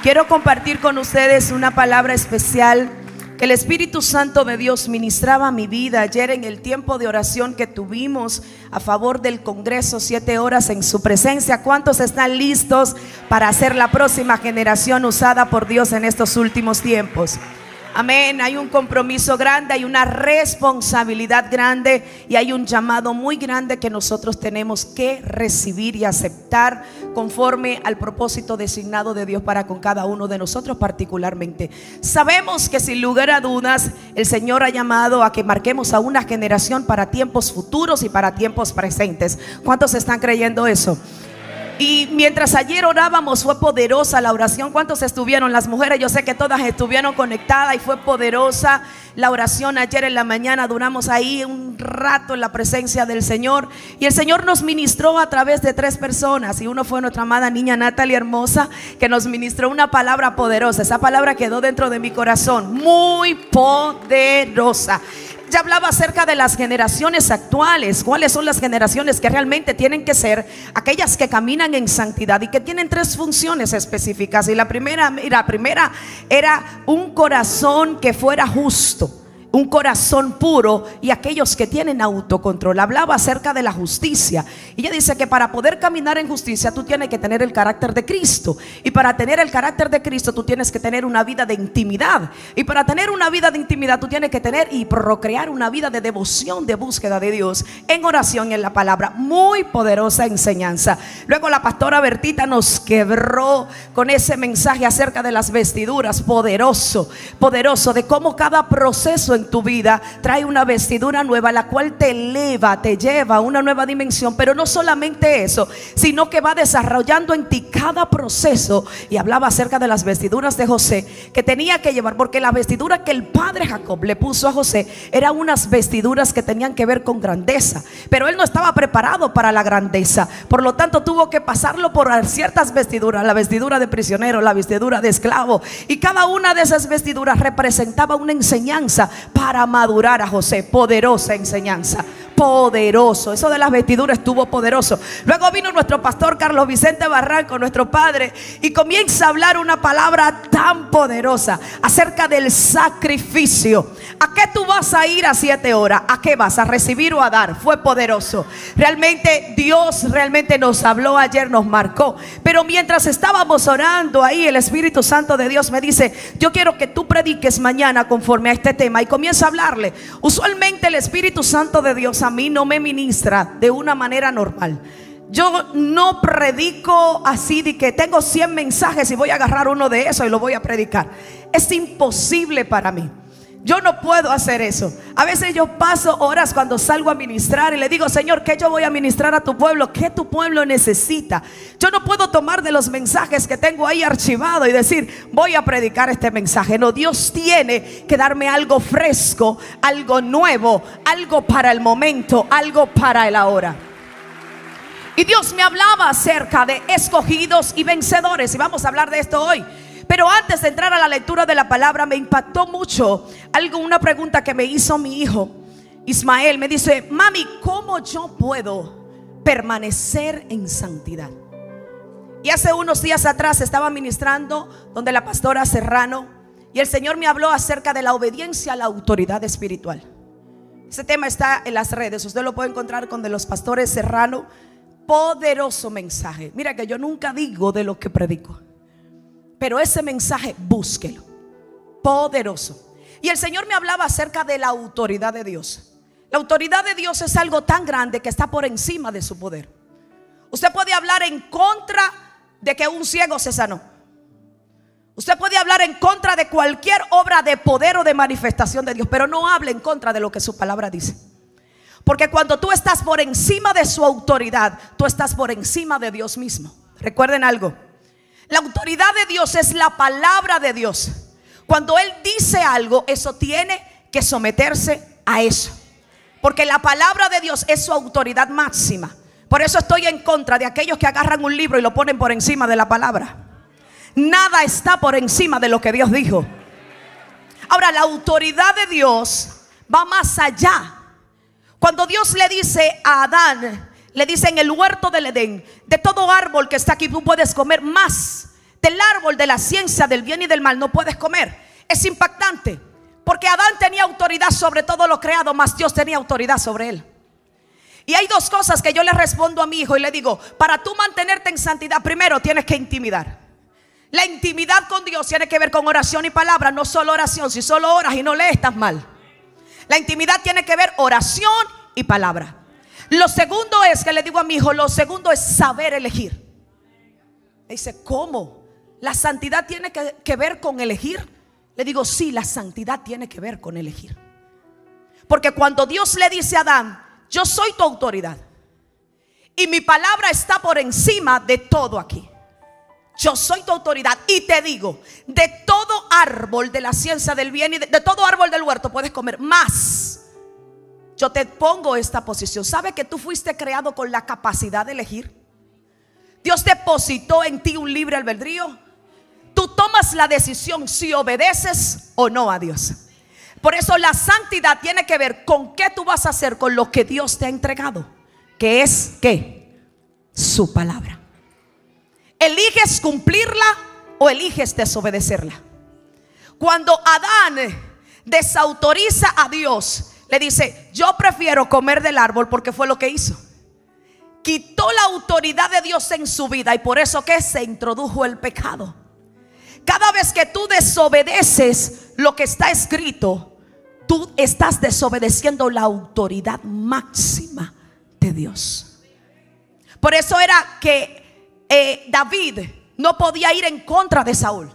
Quiero compartir con ustedes una palabra especial que el Espíritu Santo de Dios ministraba a mi vida ayer en el tiempo de oración que tuvimos a favor del Congreso, 7 horas en su presencia. ¿Cuántos están listos para ser la próxima generación usada por Dios en estos últimos tiempos? Amén. Hay un compromiso grande, hay una responsabilidad grande y hay un llamado muy grande que nosotros tenemos que recibir y aceptar conforme al propósito designado de Dios para con cada uno de nosotros particularmente. Sabemos que sin lugar a dudas el Señor ha llamado a que marquemos a una generación para tiempos futuros y para tiempos presentes. ¿Cuántos están creyendo eso? Y mientras ayer orábamos fue poderosa la oración. ¿Cuántos estuvieron? Las mujeres, yo sé que todas estuvieron conectadas y fue poderosa la oración ayer en la mañana. Duramos ahí un rato en la presencia del Señor y el Señor nos ministró a través de 3 personas. Y uno fue nuestra amada niña Natalie hermosa, que nos ministró una palabra poderosa. Esa palabra quedó dentro de mi corazón, muy poderosa. Ya hablaba acerca de las generaciones actuales. ¿Cuáles son las generaciones que realmente tienen que ser aquellas que caminan en santidad y que tienen 3 funciones específicas? Y la primera era un corazón que fuera justo, un corazón puro y aquellos que tienen autocontrol. Hablaba acerca de la justicia y ella dice que para poder caminar en justicia tú tienes que tener el carácter de Cristo, y para tener el carácter de Cristo tú tienes que tener una vida de intimidad, y para tener una vida de intimidad tú tienes que tener y procrear una vida de devoción, de búsqueda de Dios en oración y en la palabra. Muy poderosa enseñanza. Luego la pastora Bertita nos quebró con ese mensaje acerca de las vestiduras. Poderoso, poderoso, de cómo cada proceso en tu vida trae una vestidura nueva, la cual te eleva, te lleva a una nueva dimensión. Pero no solamente eso, sino que va desarrollando en ti cada proceso. Y hablaba acerca de las vestiduras de José que tenía que llevar, porque la vestidura que el padre Jacob le puso a José eran unas vestiduras que tenían que ver con grandeza, pero él no estaba preparado para la grandeza. Por lo tanto tuvo que pasarlo por ciertas vestiduras, la vestidura de prisionero, la vestidura de esclavo, y cada una de esas vestiduras representaba una enseñanza para madurar a José. Poderosa enseñanza, poderoso. Eso de las vestiduras estuvo poderoso. Luego vino nuestro pastor Carlos Vicente Barranco, nuestro padre, y comienza a hablar una palabra tan poderosa acerca del sacrificio. ¿A qué tú vas a ir a 7 horas? ¿A qué vas? ¿A recibir o a dar? Fue poderoso. Realmente Dios realmente nos habló ayer, nos marcó. Pero mientras estábamos orando ahí, el Espíritu Santo de Dios me dice: yo quiero que tú prediques mañana conforme a este tema. Y comienza a hablarle. Usualmente el Espíritu Santo de Dios a mí no me ministra de una manera normal. Yo no predico así de que tengo 100 mensajes y voy a agarrar uno de esos y lo voy a predicar. Es imposible para mí. Yo no puedo hacer eso. A veces yo paso horas cuando salgo a ministrar y le digo: Señor, ¿qué yo voy a ministrar a tu pueblo? ¿Qué tu pueblo necesita? Yo no puedo tomar de los mensajes que tengo ahí archivados y decir: voy a predicar este mensaje. No, Dios tiene que darme algo fresco, algo nuevo, algo para el momento, algo para el ahora. Y Dios me hablaba acerca de escogidos y vencedores, y vamos a hablar de esto hoy. Pero antes de entrar a la lectura de la palabra, me impactó mucho una pregunta que me hizo mi hijo Ismael. Me dice: mami, ¿cómo yo puedo permanecer en santidad? Y hace unos días atrás estaba ministrando donde la pastora Serrano, y el Señor me habló acerca de la obediencia a la autoridad espiritual. Ese tema está en las redes, usted lo puede encontrar con de los pastores Serrano. Poderoso mensaje. Mira que yo nunca digo de lo que predico, pero ese mensaje búsquelo. Poderoso. Y el Señor me hablaba acerca de la autoridad de Dios. La autoridad de Dios es algo tan grande que está por encima de su poder. Usted puede hablar en contra de que un ciego se sanó. Usted puede hablar en contra de cualquier obra de poder o de manifestación de Dios, pero no hable en contra de lo que su palabra dice. Porque cuando tú estás por encima de su autoridad, tú estás por encima de Dios mismo. Recuerden algo: la autoridad de Dios es la palabra de Dios. Cuando Él dice algo, eso tiene que someterse a eso, porque la palabra de Dios es su autoridad máxima. Por eso estoy en contra de aquellos que agarran un libro y lo ponen por encima de la palabra. Nada está por encima de lo que Dios dijo. Ahora, la autoridad de Dios va más allá. Cuando Dios le dice a Adán, le dice en el huerto del Edén: de todo árbol que está aquí tú puedes comer, más del árbol de la ciencia del bien y del mal no puedes comer. Es impactante, porque Adán tenía autoridad sobre todo lo creado, mas Dios tenía autoridad sobre él. Y hay dos cosas que yo le respondo a mi hijo y le digo: para tú mantenerte en santidad, primero tienes que intimidar. La intimidad con Dios tiene que ver con oración y palabra, no solo oración. Si solo oras y no lees, estás mal. La intimidad tiene que ver oración y palabra. Lo segundo es que le digo a mi hijo, lo segundo es saber elegir. Me dice: ¿cómo? ¿La santidad tiene que ver con elegir? Le digo: sí, la santidad tiene que ver con elegir. Porque cuando Dios le dice a Adán: yo soy tu autoridad y mi palabra está por encima de todo aquí. Yo soy tu autoridad y te digo: de todo árbol de la ciencia del bien y de todo árbol del huerto puedes comer, más yo te pongo esta posición. ¿Sabe que tú fuiste creado con la capacidad de elegir? Dios depositó en ti un libre albedrío. Tú tomas la decisión si obedeces o no a Dios. Por eso la santidad tiene que ver con qué tú vas a hacer con lo que Dios te ha entregado, que es ¿qué? Su palabra. ¿Eliges cumplirla o eliges desobedecerla? Cuando Adán desautoriza a Dios, le dice: yo prefiero comer del árbol, porque fue lo que hizo. Quitó la autoridad de Dios en su vida, y por eso que se introdujo el pecado. Cada vez que tú desobedeces lo que está escrito, tú estás desobedeciendo la autoridad máxima de Dios. Por eso era que David no podía ir en contra de Saúl.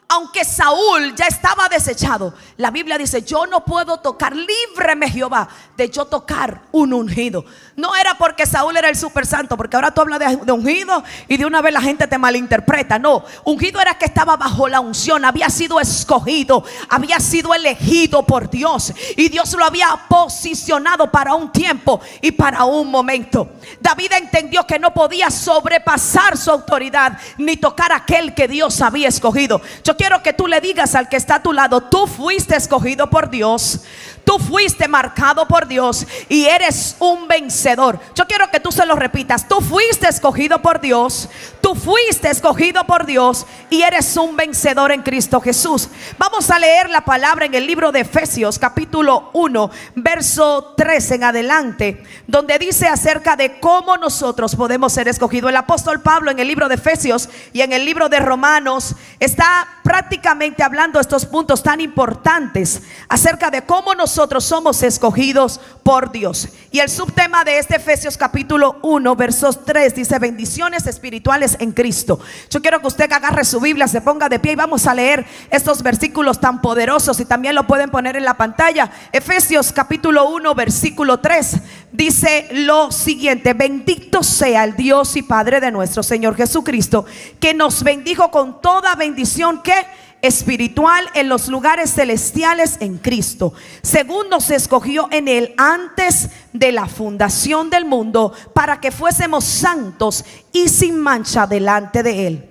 Aunque Saúl ya estaba desechado, la Biblia dice: yo no puedo tocar, líbreme Jehová de yo tocar un ungido. No era porque Saúl era el super santo, porque ahora tú hablas de ungido y de una vez la gente te malinterpreta. No, ungido era que estaba bajo la unción, había sido escogido, había sido elegido por Dios, y Dios lo había posicionado para un tiempo y para un momento. David entendió que no podía sobrepasar su autoridad ni tocar a aquel que Dios había escogido. Yo quiero que tú le digas al que está a tu lado: tú fuiste escogido por Dios, tú fuiste marcado por Dios y eres un vencedor. Yo quiero que tú se lo repitas: tú fuiste escogido por Dios, tú fuiste escogido por Dios y eres un vencedor en Cristo Jesús. Vamos a leer la palabra en el libro de Efesios capítulo 1 verso 3 en adelante, donde dice acerca de cómo nosotros podemos ser escogidos. El apóstol Pablo en el libro de Efesios y en el libro de Romanos está prácticamente hablando estos puntos tan importantes acerca de cómo nosotros somos escogidos por Dios. Y el subtema de este Efesios capítulo 1 versos 3 dice: bendiciones espirituales en Cristo. Yo quiero que usted agarre su Biblia, se ponga de pie y vamos a leer estos versículos tan poderosos, y también lo pueden poner en la pantalla. Efesios capítulo 1 versículo 3 dice lo siguiente: bendito sea el Dios y Padre de nuestro Señor Jesucristo, que nos bendijo con toda bendición que espiritual en los lugares celestiales en Cristo, según nos escogió en él antes de la fundación del mundo, para que fuésemos santos y sin mancha delante de él,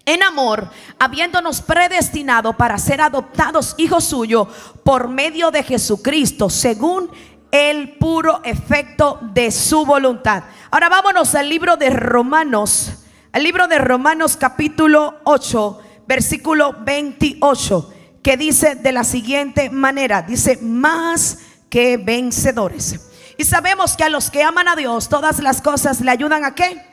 en amor, habiéndonos predestinado para ser adoptados hijos suyos por medio de Jesucristo, según el puro efecto de su voluntad. Ahora vámonos al libro de Romanos, capítulo 8 versículo 28, que dice de la siguiente manera, dice: más que vencedores. Y sabemos que a los que aman a Dios, todas las cosas le ayudan ¿a qué?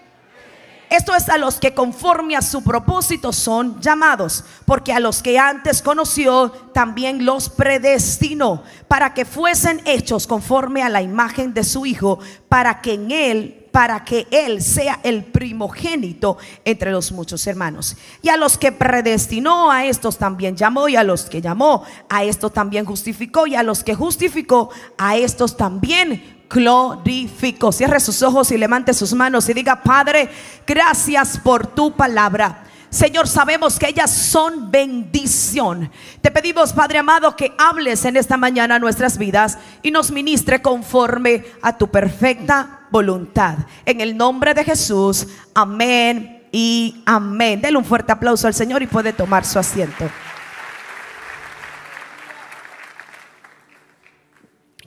Esto es a los que conforme a su propósito son llamados, porque a los que antes conoció también los predestinó para que fuesen hechos conforme a la imagen de su Hijo, para que él sea el primogénito entre los muchos hermanos. Y a los que predestinó, a estos también llamó, y a los que llamó, a estos también justificó, y a los que justificó, a estos también glorificó. Cierre sus ojos y levante sus manos y diga: Padre, gracias por tu palabra. Señor, sabemos que ellas son bendición. Te pedimos, Padre amado, que hables en esta mañana a nuestras vidas y nos ministre conforme a tu perfecta voluntad. En el nombre de Jesús, amén y amén. Denle un fuerte aplauso al Señor y puede tomar su asiento.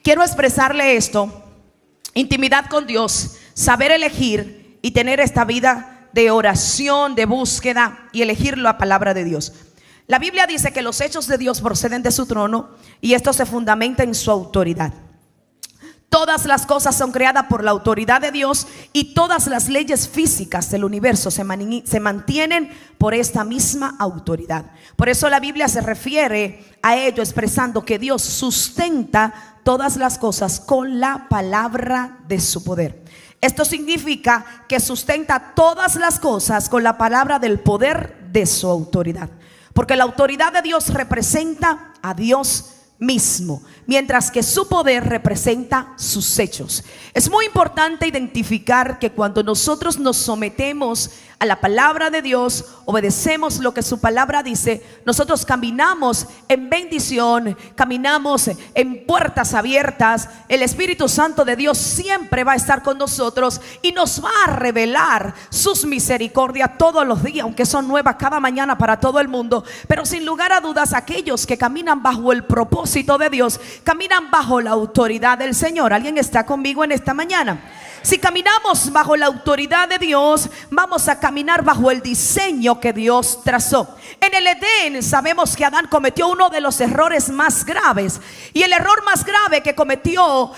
Quiero expresarle esto: intimidad con Dios, saber elegir y tener esta vida de oración, de búsqueda y elegir la palabra de Dios. La Biblia dice que los hechos de Dios proceden de su trono y esto se fundamenta en su autoridad. Todas las cosas son creadas por la autoridad de Dios y todas las leyes físicas del universo se mantienen por esta misma autoridad. Por eso la Biblia se refiere a ello expresando que Dios sustenta todas las cosas con la palabra de su poder. Esto significa que sustenta todas las cosas con la palabra del poder de su autoridad. Porque la autoridad de Dios representa a Dios mismo, mientras que su poder representa sus hechos. Es muy importante identificar que cuando nosotros nos sometemos a la palabra de Dios, obedecemos lo que su palabra dice, nosotros caminamos en bendición, caminamos en puertas abiertas. El Espíritu Santo de Dios siempre va a estar con nosotros y nos va a revelar sus misericordias todos los días, aunque son nuevas cada mañana para todo el mundo. Pero sin lugar a dudas, aquellos que caminan bajo el propósito de Dios, caminan bajo la autoridad del Señor. ¿Alguien está conmigo en esta mañana? Si caminamos bajo la autoridad de Dios, vamos a caminar bajo el diseño que Dios trazó. En el Edén sabemos que Adán cometió uno de los errores más graves. Y el error más grave que cometió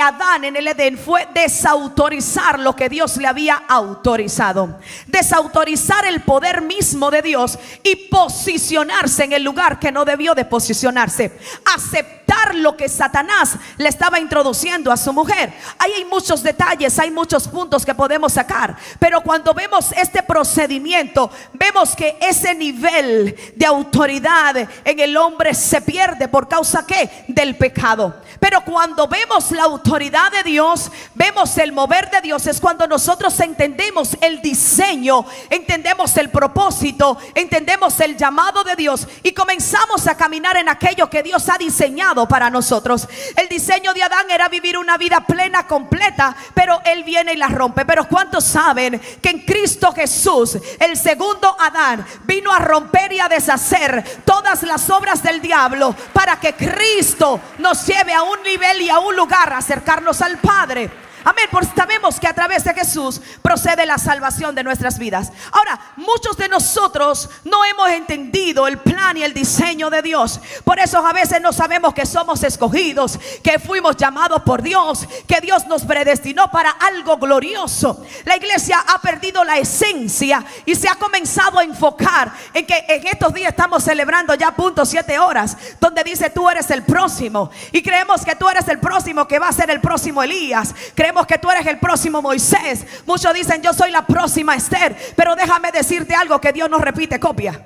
Adán en el Edén fue desautorizar lo que Dios le había autorizado. Desautorizar el poder mismo de Dios y posicionarse en el lugar que no debió de posicionarse. Aceptar lo que Satanás le estaba introduciendo a su mujer. Ahí hay muchos detalles, hay muchos puntos que podemos sacar, pero cuando vemos este procedimiento, vemos que ese nivel de autoridad en el hombre se pierde. ¿Por causa qué? Del pecado. Pero cuando vemos la autoridad de Dios, vemos el mover de Dios, es cuando nosotros entendemos el diseño, entendemos el propósito, entendemos el llamado de Dios y comenzamos a caminar en aquello que Dios ha diseñado para nosotros. El diseño de Adán era vivir una vida plena, completa, pero él viene y la rompe. Pero ¿cuántos saben que en Cristo Jesús, el segundo Adán, vino a romper y a deshacer todas las obras del diablo para que Cristo nos lleve a un nivel y a un lugar, a acercarnos al Padre? Amén, porque sabemos que a través de Jesús procede la salvación de nuestras vidas. Ahora, muchos de nosotros no hemos entendido el plan y el diseño de Dios. Por eso a veces no sabemos que somos escogidos, que fuimos llamados por Dios, que Dios nos predestinó para algo glorioso. La iglesia ha perdido la esencia y se ha comenzado a enfocar en que en estos días estamos celebrando ya punto 7 horas, donde dice tú eres el próximo. Y creemos que tú eres el próximo, que va a ser el próximo Elías. Creemos que tú eres el próximo Moisés. Muchos dicen yo soy la próxima Esther. Pero déjame decirte algo, que Dios no repite copia.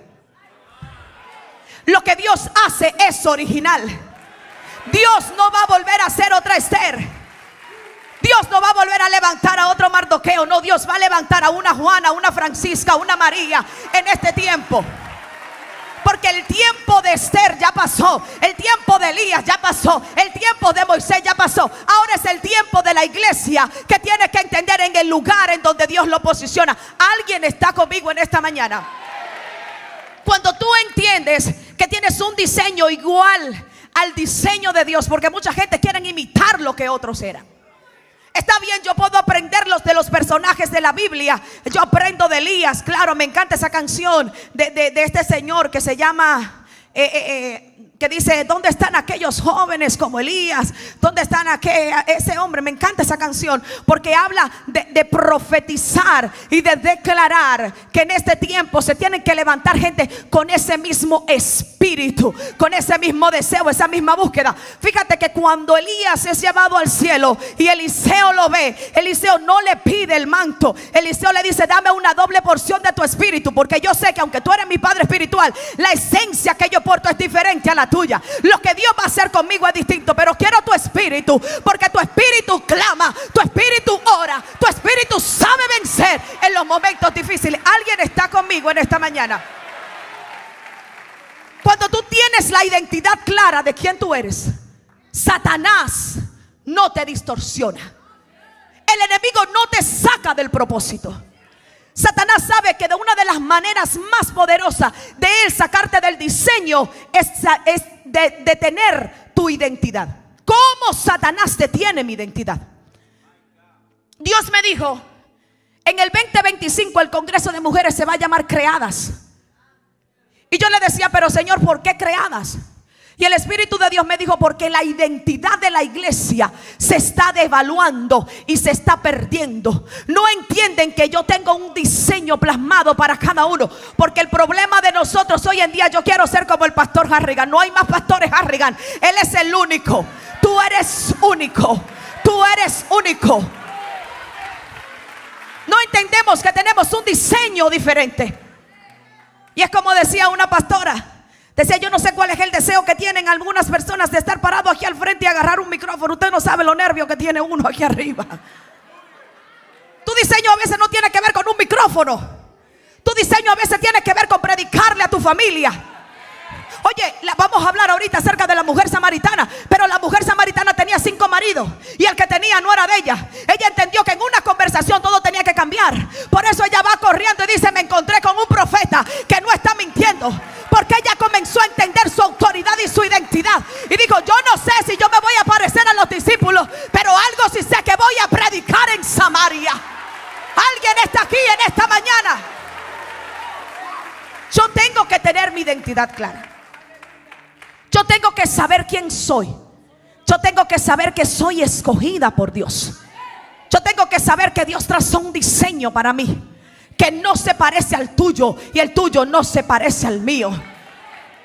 Lo que Dios hace es original. Dios no va a volver a ser otra Esther. Dios no va a volver a levantar a otro Mardoqueo. No, Dios va a levantar a una Juana, una Francisca, una María en este tiempo. Porque el tiempo de Esther ya pasó, el tiempo de Elías ya pasó, el tiempo de Moisés ya pasó. Ahora es el tiempo de la iglesia, que tiene que entender en el lugar en donde Dios lo posiciona. ¿Alguien está conmigo en esta mañana? Cuando tú entiendes que tienes un diseño igual al diseño de Dios, porque mucha gente quiere imitar lo que otros eran. Está bien, yo puedo aprender de los personajes de la Biblia. Yo aprendo de Elías, claro, me encanta esa canción de este señor que se llama que dice, ¿dónde están aquellos jóvenes como Elías? ¿Dónde están ese hombre? Me encanta esa canción porque habla de profetizar y de declarar que en este tiempo se tienen que levantar gente con ese mismo espíritu, con ese mismo deseo, esa misma búsqueda. Fíjate que cuando Elías es llevado al cielo y Eliseo lo ve, Eliseo no le pide el manto. Eliseo le dice, dame una doble porción de tu espíritu, porque yo sé que aunque tú eres mi padre espiritual, la esencia que yo porto es diferente a la tuya. Lo que Dios va a hacer conmigo es distinto, pero quiero tu espíritu, porque tu espíritu clama, tu espíritu ora, tu espíritu sabe vencer en los momentos difíciles. ¿Alguien está conmigo en esta mañana? Cuando tú tienes la identidad clara de quién tú eres, Satanás no te distorsiona. El enemigo no te saca del propósito. Satanás sabe que de una de las maneras más poderosas de él sacarte del diseño es de detener tu identidad. ¿Cómo Satanás detiene mi identidad? Dios me dijo, En el 2025 el Congreso de Mujeres se va a llamar Creadas. Y yo le decía, pero Señor, ¿por qué creadas? Y el Espíritu de Dios me dijo, porque la identidad de la iglesia se está devaluando y se está perdiendo. No entienden que yo tengo un diseño plasmado para cada uno. Porque el problema de nosotros hoy en día, yo quiero ser como el pastor Harrigan. No hay más pastores Harrigan, él es el único. Tú eres único. Tú eres único. No entendemos que tenemos un diseño diferente. Y es como decía una pastora. Decía, yo no sé cuál es el deseo que tienen algunas personas de estar parado aquí al frente y agarrar un micrófono. Usted no sabe lo nervio que tiene uno aquí arriba. Tu diseño a veces no tiene que ver con un micrófono. Tu diseño a veces tiene que ver con predicarle a tu familia. Oye, vamos a hablar ahorita acerca de la mujer samaritana. Pero la mujer samaritana tenía 5 maridos y el que tenía no era de ella. Ella entendió que en una conversación todo tenía que cambiar. Por eso ella va corriendo y dice, me encontré con un profeta que no está mintiendo. Porque ella comenzó a entender su autoridad y su identidad. Y dijo, yo no sé si yo me voy a parecer a los discípulos, pero algo sí sé, que voy a predicar en Samaria. Alguien está aquí en esta mañana. Yo tengo que tener mi identidad clara. Yo tengo que saber quién soy. Yo tengo que saber que soy escogida por Dios. Yo tengo que saber que Dios trazó un diseño para mí que no se parece al tuyo y el tuyo no se parece al mío.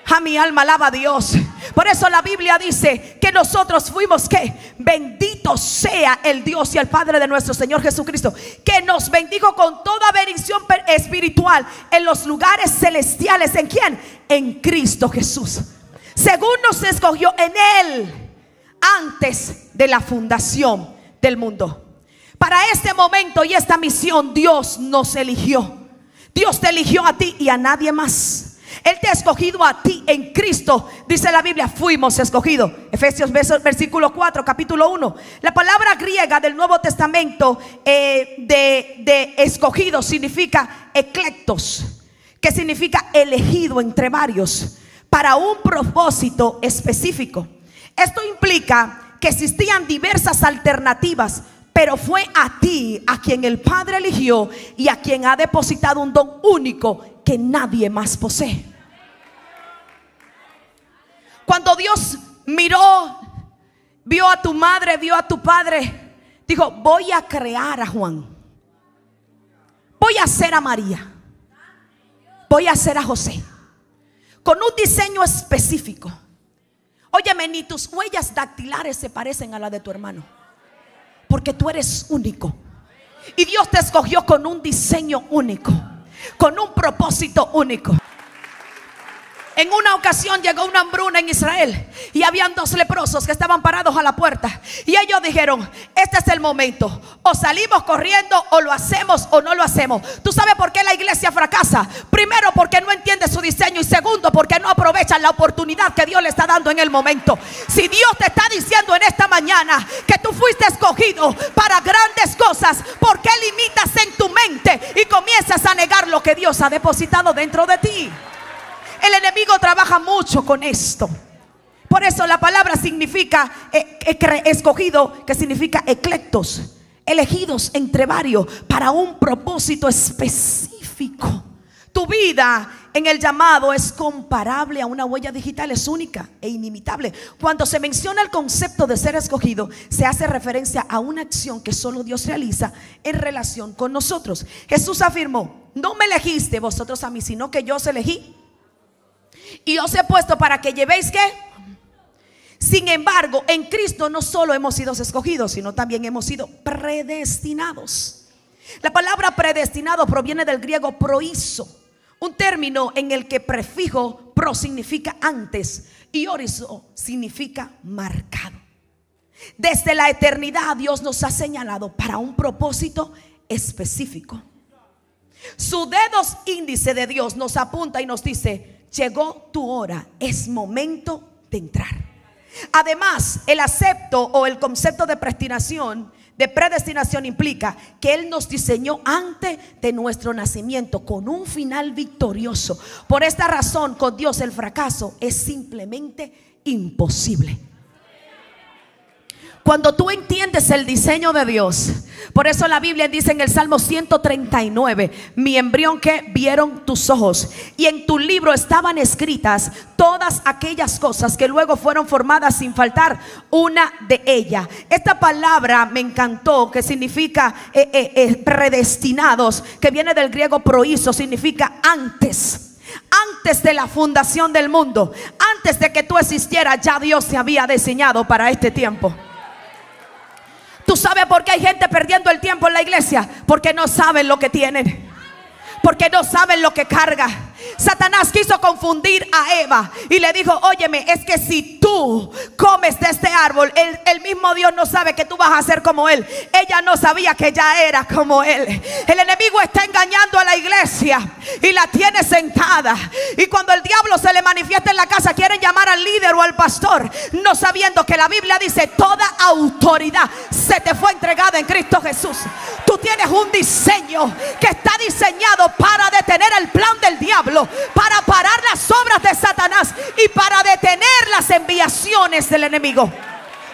A mi alma alaba a Dios. Por eso la Biblia dice que nosotros fuimos, ¿qué? Bendito sea el Dios y el Padre de nuestro Señor Jesucristo, que nos bendijo con toda bendición espiritual en los lugares celestiales. ¿En quién? En Cristo Jesús, según nos escogió en Él antes de la fundación del mundo. Para este momento y esta misión Dios nos eligió. Dios te eligió a ti y a nadie más. Él te ha escogido a ti en Cristo. Dice la Biblia, fuimos escogidos. Efesios versículo 4, capítulo 1. La palabra griega del Nuevo Testamento de escogido significa eclectos, que significa elegido entre varios para un propósito específico. Esto implica que existían diversas alternativas, pero fue a ti a quien el Padre eligió y a quien ha depositado un don único que nadie más posee. Cuando Dios miró, vio a tu madre, vio a tu padre, dijo, voy a crear a Juan, voy a hacer a María, voy a hacer a José, con un diseño específico. Óyeme, ni tus huellas dactilares se parecen a la de tu hermano, porque tú eres único. Y Dios te escogió con un diseño único, con un propósito único. En una ocasión llegó una hambruna en Israel y habían 2 leprosos que estaban parados a la puerta. Y ellos dijeron, este es el momento, o salimos corriendo o lo hacemos o no lo hacemos. ¿Tú sabes por qué la iglesia fracasa? Primero, porque no entiende su diseño, y segundo, porque no aprovechan la oportunidad que Dios le está dando en el momento. Si Dios te está diciendo en esta mañana que tú fuiste escogido para grandes cosas, ¿por qué limitas en tu mente y comienzas a negar lo que Dios ha depositado dentro de ti? El enemigo trabaja mucho con esto. Por eso la palabra significa escogido, que significa eclectos, elegidos entre varios para un propósito específico. Tu vida en el llamado es comparable a una huella digital, es única e inimitable. Cuando se menciona el concepto de ser escogido, se hace referencia a una acción que solo Dios realiza en relación con nosotros. Jesús afirmó, no me elegiste vosotros a mí, sino que yo os elegí y os he puesto para que llevéis ¿qué? Sin embargo, en Cristo no solo hemos sido escogidos, sino también hemos sido predestinados. La palabra predestinado proviene del griego proizo, un término en el que prefijo pro significa antes y orizo significa marcado. Desde la eternidad Dios nos ha señalado para un propósito específico. Su dedo índice de Dios nos apunta y nos dice, llegó tu hora, es momento de entrar. Además, el acepto o el concepto de predestinación implica que Él nos diseñó antes de nuestro nacimiento con un final victorioso. Por esta razón, con Dios el fracaso es simplemente imposible. Cuando tú entiendes el diseño de Dios, por eso la Biblia dice en el Salmo 139, mi embrión que vieron tus ojos, y en tu libro estaban escritas todas aquellas cosas que luego fueron formadas sin faltar una de ellas. Esta palabra me encantó, que significa predestinados, que viene del griego proiso, significa antes. Antes de la fundación del mundo, antes de que tú existieras, ya Dios te había diseñado para este tiempo. ¿Tú sabes por qué hay gente perdiendo el tiempo en la iglesia? Porque no saben lo que tienen, porque no saben lo que carga. Satanás quiso confundir a Eva y le dijo: óyeme, es que si tú comes de este árbol, el mismo Dios no sabe que tú vas a ser como él. Ella no sabía que ya era como él. El enemigo está engañando a la iglesia y la tiene sentada, y cuando el diablo se le manifiesta en la casa, quieren llamar al líder o al pastor, no sabiendo que la Biblia dice: toda autoridad se te fue entregada en Cristo Jesús. Tú tienes un diseño que está diseñado para detener el plan del diablo, para parar las obras de Satanás y para detener las enviaciones del enemigo.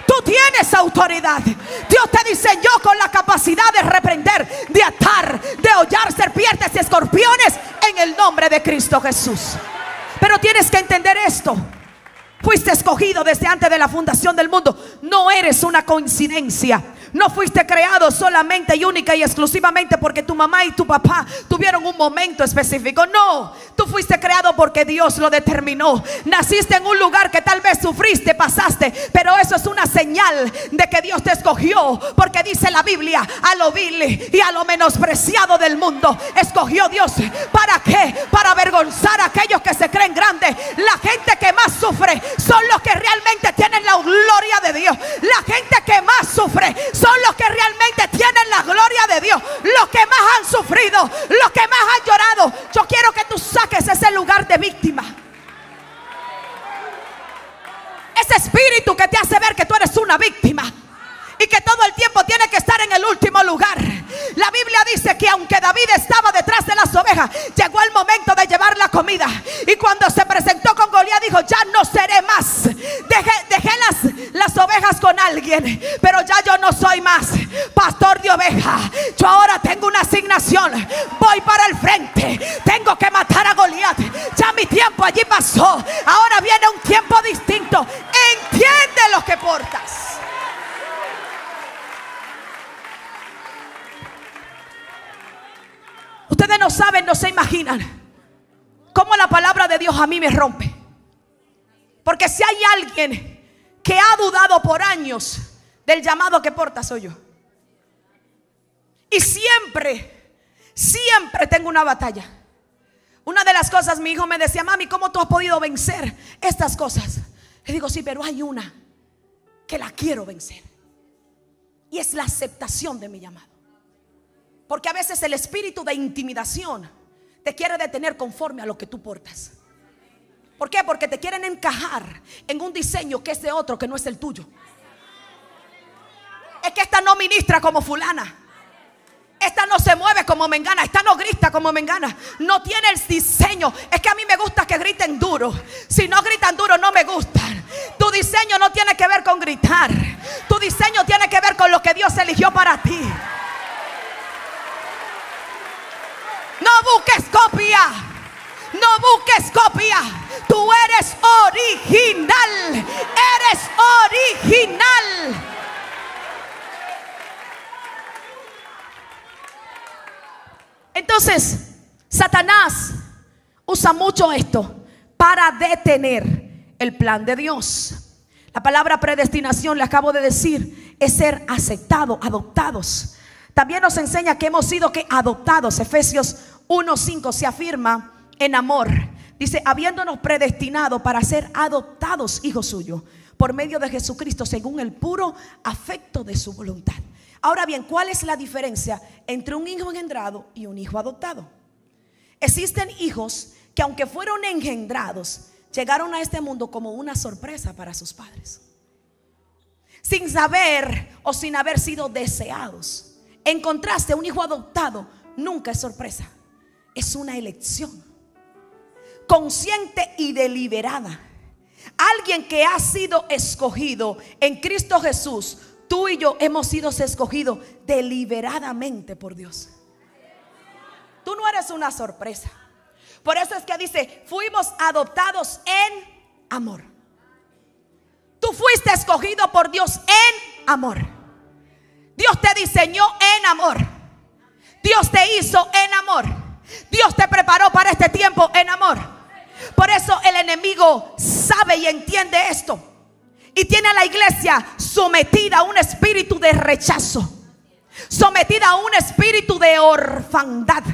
Tú tienes autoridad. Dios te diseñó con la capacidad de reprender, de atar, de hollar serpientes y escorpiones en el nombre de Cristo Jesús. Pero tienes que entender esto: fuiste escogido desde antes de la fundación del mundo. No eres una coincidencia. No fuiste creado solamente y única y exclusivamente porque tu mamá y tu papá tuvieron un momento específico. No, tú fuiste creado porque Dios lo determinó. Naciste en un lugar que tal vez sufriste, pasaste, pero eso es una señal de que Dios te escogió, porque dice la Biblia: a lo vil y a lo menospreciado del mundo escogió Dios. ¿Para qué? Para avergonzar a aquellos que se creen grandes. La gente que más sufre son los que realmente tienen la gloria de Dios. La gente que más sufre son los que realmente tienen la gloria de Dios. Los que más han sufrido, los que más han llorado. Yo quiero que tú saques ese lugar de víctima, ese espíritu que te hace ver que tú eres una víctima y que todo el tiempo tiene que estar en el último lugar. La Biblia dice que aunque David estaba detrás de las ovejas, llegó el momento de llevar la comida, y cuando se presentó con Goliat dijo: ya no seré más. Dejé las ovejas con alguien, pero ya yo no soy más pastor de ovejas. Yo ahora tengo una asignación. Voy para el frente. Tengo que matar a Goliat. Ya mi tiempo allí pasó. Ahora viene un tiempo distinto. Entiende lo que portas. Ustedes no saben, no se imaginan cómo la palabra de Dios a mí me rompe. Porque si hay alguien que ha dudado por años del llamado que porta, soy yo. Y siempre tengo una batalla. Una de las cosas, mi hijo me decía: mami, ¿cómo tú has podido vencer estas cosas? Le digo: sí, pero hay una que la quiero vencer, y es la aceptación de mi llamado. Porque a veces el espíritu de intimidación te quiere detener conforme a lo que tú portas. ¿Por qué? Porque te quieren encajar en un diseño que es de otro, que no es el tuyo. Es que esta no ministra como fulana, esta no se mueve como mengana, esta no grita como mengana, no tiene el diseño. Es que a mí me gusta que griten duro. Si no gritan duro, no me gustan. Tu diseño no tiene que ver con gritar. Tu diseño tiene que ver con lo que Dios eligió para ti. No busques copia. No busques copia. Tú eres original. Eres original. Entonces, Satanás usa mucho esto para detener el plan de Dios. La palabra predestinación, le acabo de decir, es ser aceptado, adoptados. También nos enseña que hemos sido adoptados. Efesios 1:5 se afirma en amor. Dice: habiéndonos predestinado para ser adoptados hijos suyos por medio de Jesucristo, según el puro afecto de su voluntad. Ahora bien, ¿cuál es la diferencia entre un hijo engendrado y un hijo adoptado? Existen hijos que, aunque fueron engendrados, llegaron a este mundo como una sorpresa para sus padres, sin saber o sin haber sido deseados. En contraste, un hijo adoptado nunca es sorpresa, es una elección consciente y deliberada. Alguien que ha sido escogido en Cristo Jesús tú y yo hemos sido escogidos deliberadamente por Dios. Tú no eres una sorpresa. Por eso es que dice, fuimos adoptados en amor. Tú fuiste escogido por Dios en amor. Dios te diseñó en amor. Dios te hizo en amor. Dios te preparó para este tiempo en amor. Por eso el enemigo sabe y entiende esto, y tiene a la iglesia sometida a un espíritu de rechazo, sometida a un espíritu de orfandad,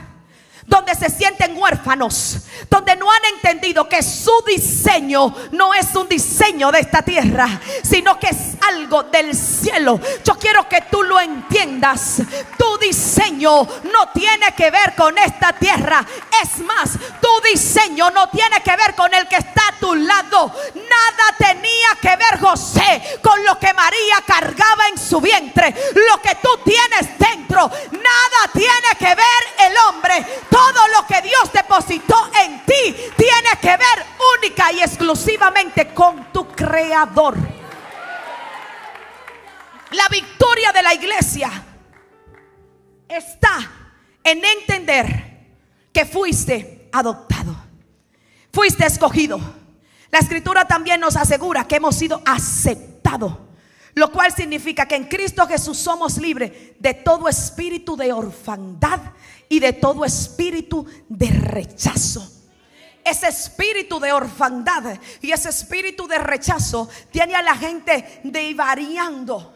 donde se sienten huérfanos, donde no han entendido que su diseño no es un diseño de esta tierra, sino que es algo del cielo. Yo quiero que tú lo entiendas. Tu diseño no tiene que ver con esta tierra. Es más, tu diseño no tiene que ver con el que está a tu lado. Nada tenía que ver José con lo que María cargaba en su vientre. Lo que tú tienes dentro, nada tiene que ver el hombre. Todo lo que Dios depositó en ti tiene que ver única y exclusivamente con tu Creador. La victoria de la iglesia está en entender que fuiste adoptado, fuiste escogido. La escritura también nos asegura que hemos sido aceptados, lo cual significa que en Cristo Jesús somos libres de todo espíritu de orfandad y de todo espíritu de rechazo. Ese espíritu de orfandad y ese espíritu de rechazo tiene a la gente divariando.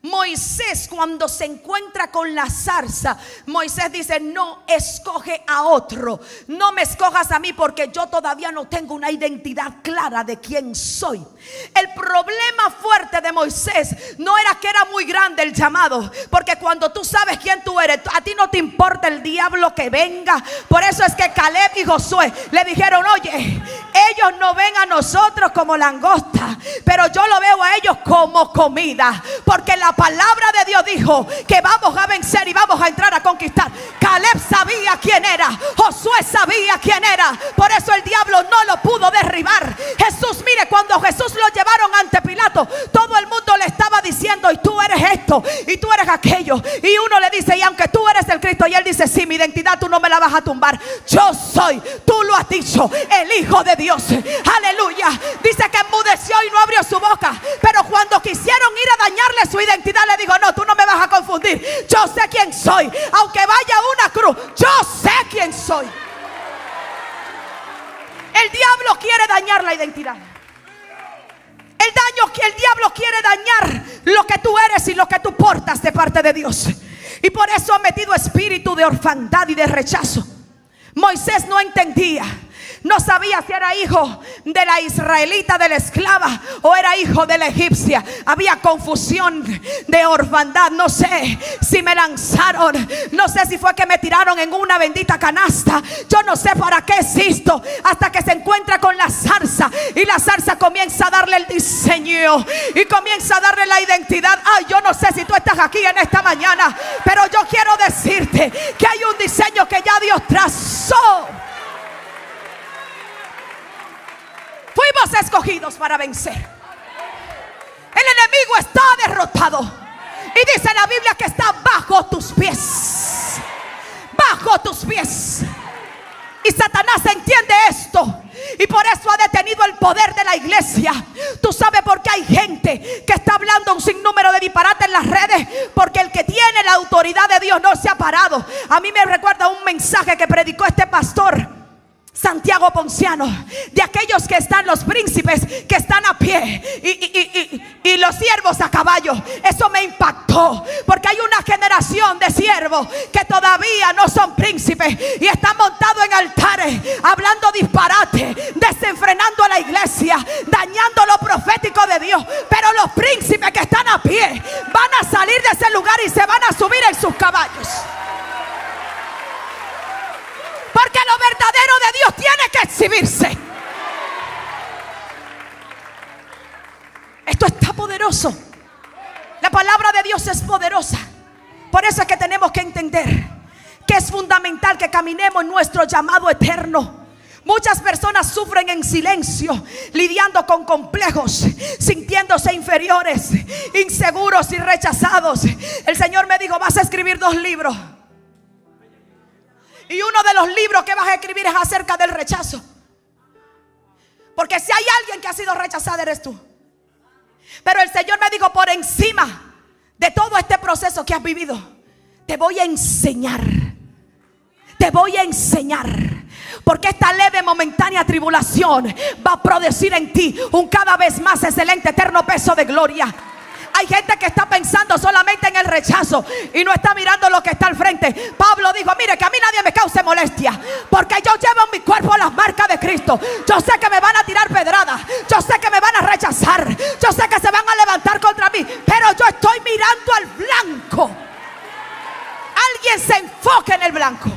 Moisés, cuando se encuentra con la zarza, Moisés dice: no, escoge a otro, no me escojas a mí, porque yo todavía no tengo una identidad clara de quién soy. El problema fuerte de Moisés no era que era muy grande el llamado, porque cuando tú sabes quién tú eres, a ti no te importa el diablo que venga. Por eso es que Caleb y Josué le dijeron: oye, ellos no ven a nosotros como langosta, pero yo lo veo a ellos como comida, porque la palabra de Dios dijo que vamos a vencer y vamos a entrar a conquistar. Caleb sabía quién era, Josué sabía quién era, por eso el diablo no lo pudo derribar. Jesús, mire, cuando Jesús lo llevaron ante Pilato, todo el mundo le estaba diciendo: y tú eres esto, y tú eres aquello. Y uno le dice: y aunque tú eres el Cristo, y él dice: sí, mi identidad tú no me la vas a tumbar, yo soy, tú lo has dicho, el Hijo de Dios. Aleluya. Dice que enmudeció y no abrió su boca, pero cuando quisieron ir a dañarle su identidad, le dijo: no, tú no me vas a confundir, yo sé quién soy, aunque vaya a una cruz, yo sé quién soy. El diablo quiere dañar la identidad. El diablo quiere dañar lo que tú eres y lo que tú portas de parte de Dios. Y por eso ha metido espíritu de orfandad y de rechazo. Moisés no entendía, no sabía si era hijo de la israelita, de la esclava, o era hijo de la egipcia. Había confusión de orfandad. No sé si me lanzaron, no sé si fue que me tiraron en una bendita canasta. Yo no sé para qué existo, hasta que se encuentra con la zarza, y la zarza comienza a darle el diseño y comienza a darle la identidad. Ay, yo no sé si tú estás aquí en esta mañana, pero yo quiero decirte que hay un diseño que ya Dios trazó. Fuimos escogidos para vencer. El enemigo está derrotado, y dice la Biblia que está bajo tus pies. Bajo tus pies. Y Satanás entiende esto, y por eso ha detenido el poder de la iglesia. Tú sabes por qué hay gente que está hablando un sinnúmero de disparates en las redes, porque el que tiene la autoridad de Dios no se ha parado. A mí me recuerda un mensaje que predicó este pastor Santiago Ponciano, de aquellos que están, los príncipes que están a pie y los siervos a caballo. Eso me impactó, porque hay una generación de siervos que todavía no son príncipes y están montados en altares, hablando disparate, desenfrenando a la iglesia, dañando lo profético de Dios. Pero los príncipes que están a pie van a salir de ese lugar y se van a subir en sus caballos, porque lo verdadero de Dios tiene que exhibirse. Esto está poderoso. La palabra de Dios es poderosa. Por eso es que tenemos que entender que es fundamental que caminemos en nuestro llamado eterno, Muchas personas sufren en silencio, lidiando con complejos, sintiéndose inferiores, inseguros y rechazados. El Señor me dijo: vas a escribir 2 libros. Y uno de los libros que vas a escribir es acerca del rechazo. Porque si hay alguien que ha sido rechazado, eres tú. Pero el Señor me dijo: por encima de todo este proceso que has vivido, te voy a enseñar. Te voy a enseñar. Porque esta leve momentánea tribulación va a producir en ti un cada vez más excelente eterno peso de gloria. Hay gente que está pensando solamente en el rechazo y no está mirando lo que está al frente. Pablo dijo: mire, que a mí nadie me cause molestia, porque yo llevo en mi cuerpo las marcas de Cristo. Yo sé que me van a tirar pedradas, yo sé que me van a rechazar, yo sé que se van a levantar contra mí, pero yo estoy mirando al blanco. Alguien se enfoque en el blanco.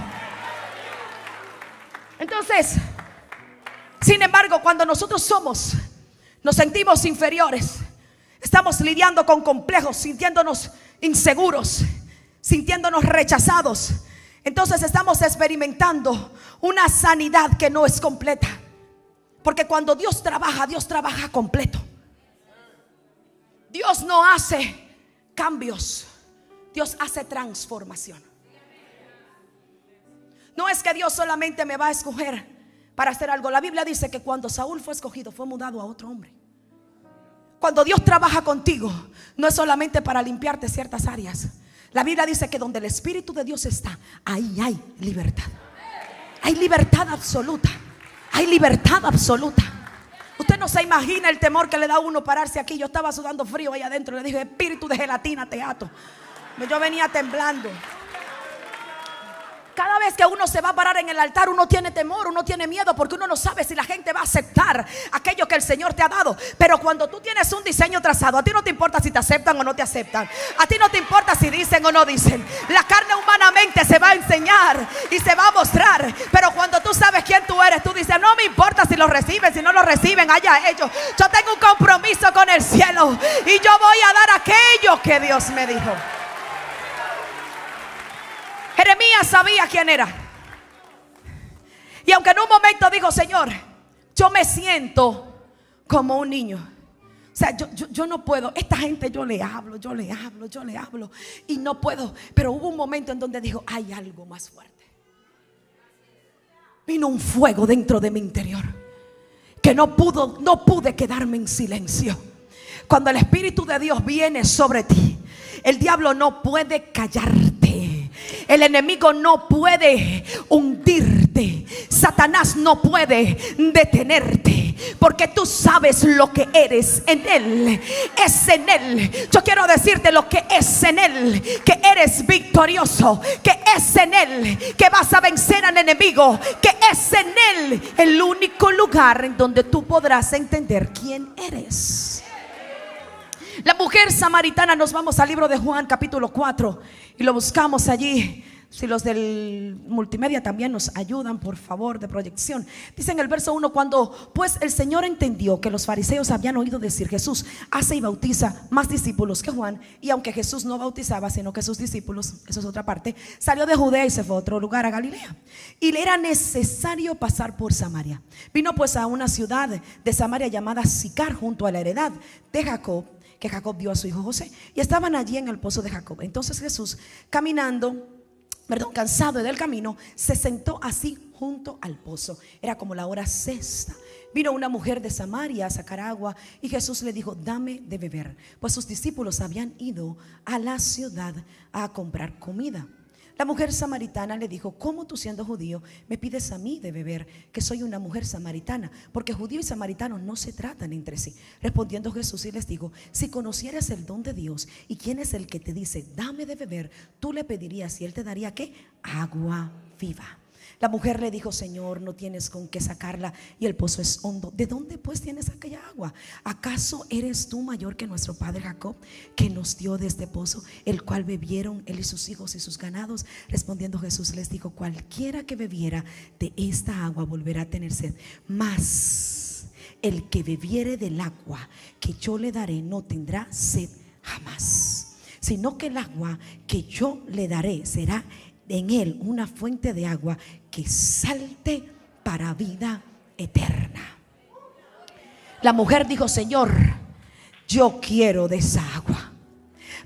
Entonces, sin embargo, cuando nosotros nos sentimos inferiores, estamos lidiando con complejos, sintiéndonos inseguros, sintiéndonos rechazados, entonces estamos experimentando una sanidad que no es completa. Porque cuando Dios trabaja completo. Dios no hace cambios, Dios hace transformación. No es que Dios solamente me va a escoger para hacer algo. La Biblia dice que cuando Saúl fue escogido, fue mudado a otro hombre. Cuando Dios trabaja contigo, no es solamente para limpiarte ciertas áreas. La Biblia dice que donde el Espíritu de Dios está, ahí hay libertad. Hay libertad absoluta. Hay libertad absoluta. Usted no se imagina el temor que le da a uno pararse aquí. Yo estaba sudando frío ahí adentro. Le dije: espíritu de gelatina, te ato. Yo venía temblando. Cada vez que uno se va a parar en el altar, uno tiene temor, uno tiene miedo, porque uno no sabe si la gente va a aceptar aquello que el Señor te ha dado. Pero cuando tú tienes un diseño trazado, a ti no te importa si te aceptan o no te aceptan. A ti no te importa si dicen o no dicen. La carne humanamente se va a enseñar y se va a mostrar. Pero cuando tú sabes quién tú eres, tú dices: no me importa si lo reciben, si no lo reciben, allá ellos. Yo tengo un compromiso con el cielo y yo voy a dar aquello que Dios me dijo. Jeremías sabía quién era. Y aunque en un momento dijo: Señor, yo me siento como un niño. O sea, yo no puedo. Esta gente yo le hablo y no puedo. Pero hubo un momento en donde dijo: hay algo más fuerte. Vino un fuego dentro de mi interior que no pude quedarme en silencio. Cuando el Espíritu de Dios viene sobre ti, el diablo no puede callarte. El enemigo no puede hundirte. Satanás no puede detenerte, porque tú sabes lo que eres en Él. Es en Él. Yo quiero decirte lo que es en Él: que eres victorioso, que es en Él que vas a vencer al enemigo, que es en Él el único lugar en donde tú podrás entender quién eres. La mujer samaritana, nos vamos al libro de Juan capítulo 4 y lo buscamos allí. Si los del multimedia también nos ayudan, por favor, de proyección. Dice en el verso 1: cuando pues el Señor entendió que los fariseos habían oído decir: Jesús hace y bautiza más discípulos que Juan. Y aunque Jesús no bautizaba, sino que sus discípulos, eso es otra parte, salió de Judea y se fue a otro lugar, a Galilea. Y le era necesario pasar por Samaria. Vino pues a una ciudad de Samaria llamada Sicar, junto a la heredad de Jacob, que Jacob dio a su hijo José. Y estaban allí en el pozo de Jacob. Entonces Jesús, cansado del camino, se sentó así junto al pozo. Era como la hora sexta. Vino una mujer de Samaria a sacar agua y Jesús le dijo: dame de beber, pues sus discípulos habían ido a la ciudad a comprar comida. La mujer samaritana le dijo: ¿cómo tú, siendo judío, me pides a mí de beber, que soy una mujer samaritana? Porque judío y samaritano no se tratan entre sí. Respondiendo Jesús y les dijo: si conocieras el don de Dios y quién es el que te dice dame de beber, tú le pedirías y él te daría ¿qué? Agua viva. La mujer le dijo: Señor, no tienes con qué sacarla y el pozo es hondo. ¿De dónde pues tienes aquella agua? ¿Acaso eres tú mayor que nuestro padre Jacob, que nos dio de este pozo, el cual bebieron él y sus hijos y sus ganados? Respondiendo Jesús les dijo: cualquiera que bebiera de esta agua volverá a tener sed, mas el que bebiere del agua que yo le daré no tendrá sed jamás, sino que el agua que yo le daré será en él una fuente de agua que salte para vida eterna. La mujer dijo: Señor, yo quiero de esa agua,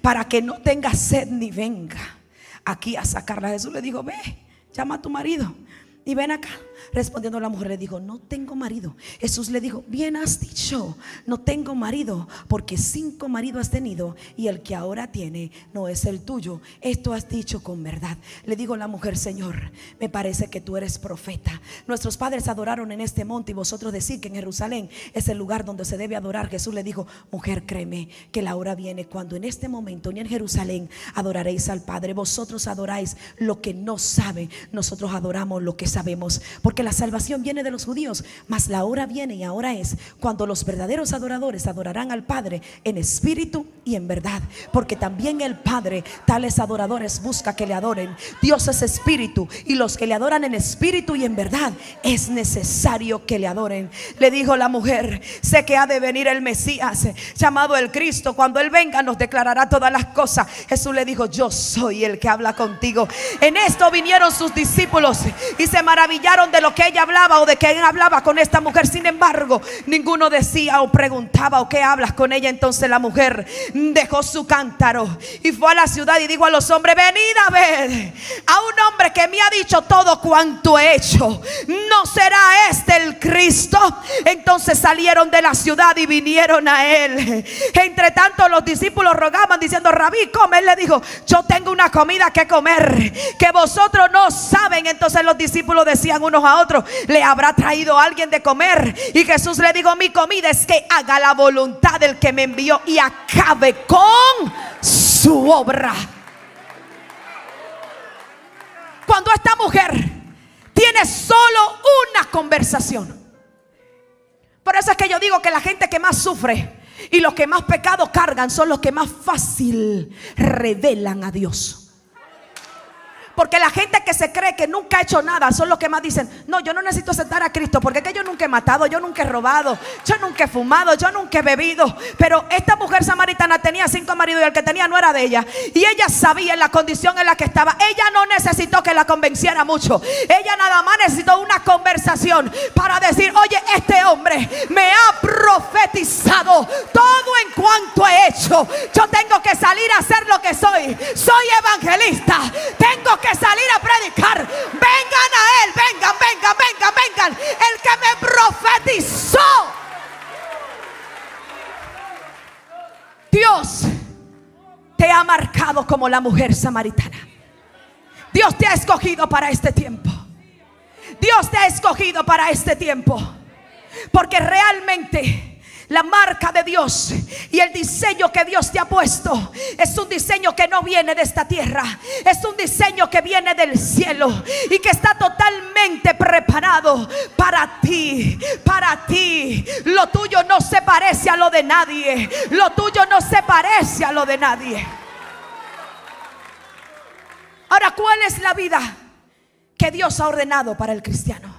para que no tenga sed ni venga aquí a sacarla. Jesús le dijo: ve, llama a tu marido y ven acá. Respondiendo la mujer le dijo: no tengo marido. Jesús le dijo: bien has dicho, no tengo marido, porque 5 maridos has tenido y el que ahora tiene no es el tuyo. Esto has dicho con verdad. Le dijo la mujer: Señor, me parece que tú eres profeta. Nuestros padres adoraron en este monte y vosotros decís que en Jerusalén es el lugar donde se debe adorar. Jesús le dijo: mujer, créeme que la hora viene cuando en este momento ni en Jerusalén adoraréis al Padre. Vosotros adoráis lo que no saben, nosotros adoramos lo que sabemos, porque la salvación viene de los judíos. Mas la hora viene y ahora es cuando los verdaderos adoradores adorarán al Padre en espíritu y en verdad, porque también el Padre tales adoradores busca que le adoren. Dios es espíritu y los que le adoran en espíritu y en verdad es necesario que le adoren. Le dijo la mujer: sé que ha de venir el Mesías, llamado el Cristo. Cuando Él venga nos declarará todas las cosas. Jesús le dijo: yo soy el que habla contigo. En esto vinieron sus discípulos y se maravillaron de lo que ella hablaba o de que él hablaba con esta mujer. Sin embargo, ninguno decía o preguntaba: ¿o qué hablas con ella? Entonces la mujer dejó su cántaro y fue a la ciudad y dijo a los hombres: venid a ver a un hombre que me ha dicho todo cuanto he hecho. ¿No será este el Cristo? Entonces salieron de la ciudad y vinieron a él. Entre tanto los discípulos rogaban diciendo: Rabí, come. Él le dijo: yo tengo una comida que comer que vosotros no saben. Entonces los discípulos decían unos a otros: ¿le habrá traído alguien de comer? Y Jesús le dijo: mi comida es que haga la voluntad del que me envió y acabe con su obra. Cuando esta mujer tiene solo una conversación, por eso es que yo digo que la gente que más sufre y los que más pecado cargan son los que más fácil revelan a Dios. Porque la gente que se cree que nunca ha hecho nada son los que más dicen: no, yo no necesito aceptar a Cristo, porque es que yo nunca he matado, yo nunca he robado, yo nunca he fumado, yo nunca he bebido. Pero esta mujer samaritana tenía 5 maridos y el que tenía no era de ella. Y ella sabía en la condición en la que estaba. Ella no necesitó que la convenciera mucho. Ella nada más necesitó una conversación para decir: oye, este hombre me ha profetizado todo en cuanto he hecho. Yo tengo que salir a hacer lo que soy. Soy evangelista. Tengo que salir a predicar. Vengan a él, vengan, vengan, vengan, vengan. El que me profetizó. Dios te ha marcado como la mujer samaritana. Dios te ha escogido para este tiempo. Dios te ha escogido para este tiempo, porque realmente la marca de Dios y el diseño que Dios te ha puesto es un diseño que no viene de esta tierra. Es un diseño que viene del cielo y que está totalmente preparado para ti. Para ti. Lo tuyo no se parece a lo de nadie. Lo tuyo no se parece a lo de nadie. Ahora, ¿cuál es la vida que Dios ha ordenado para el cristiano?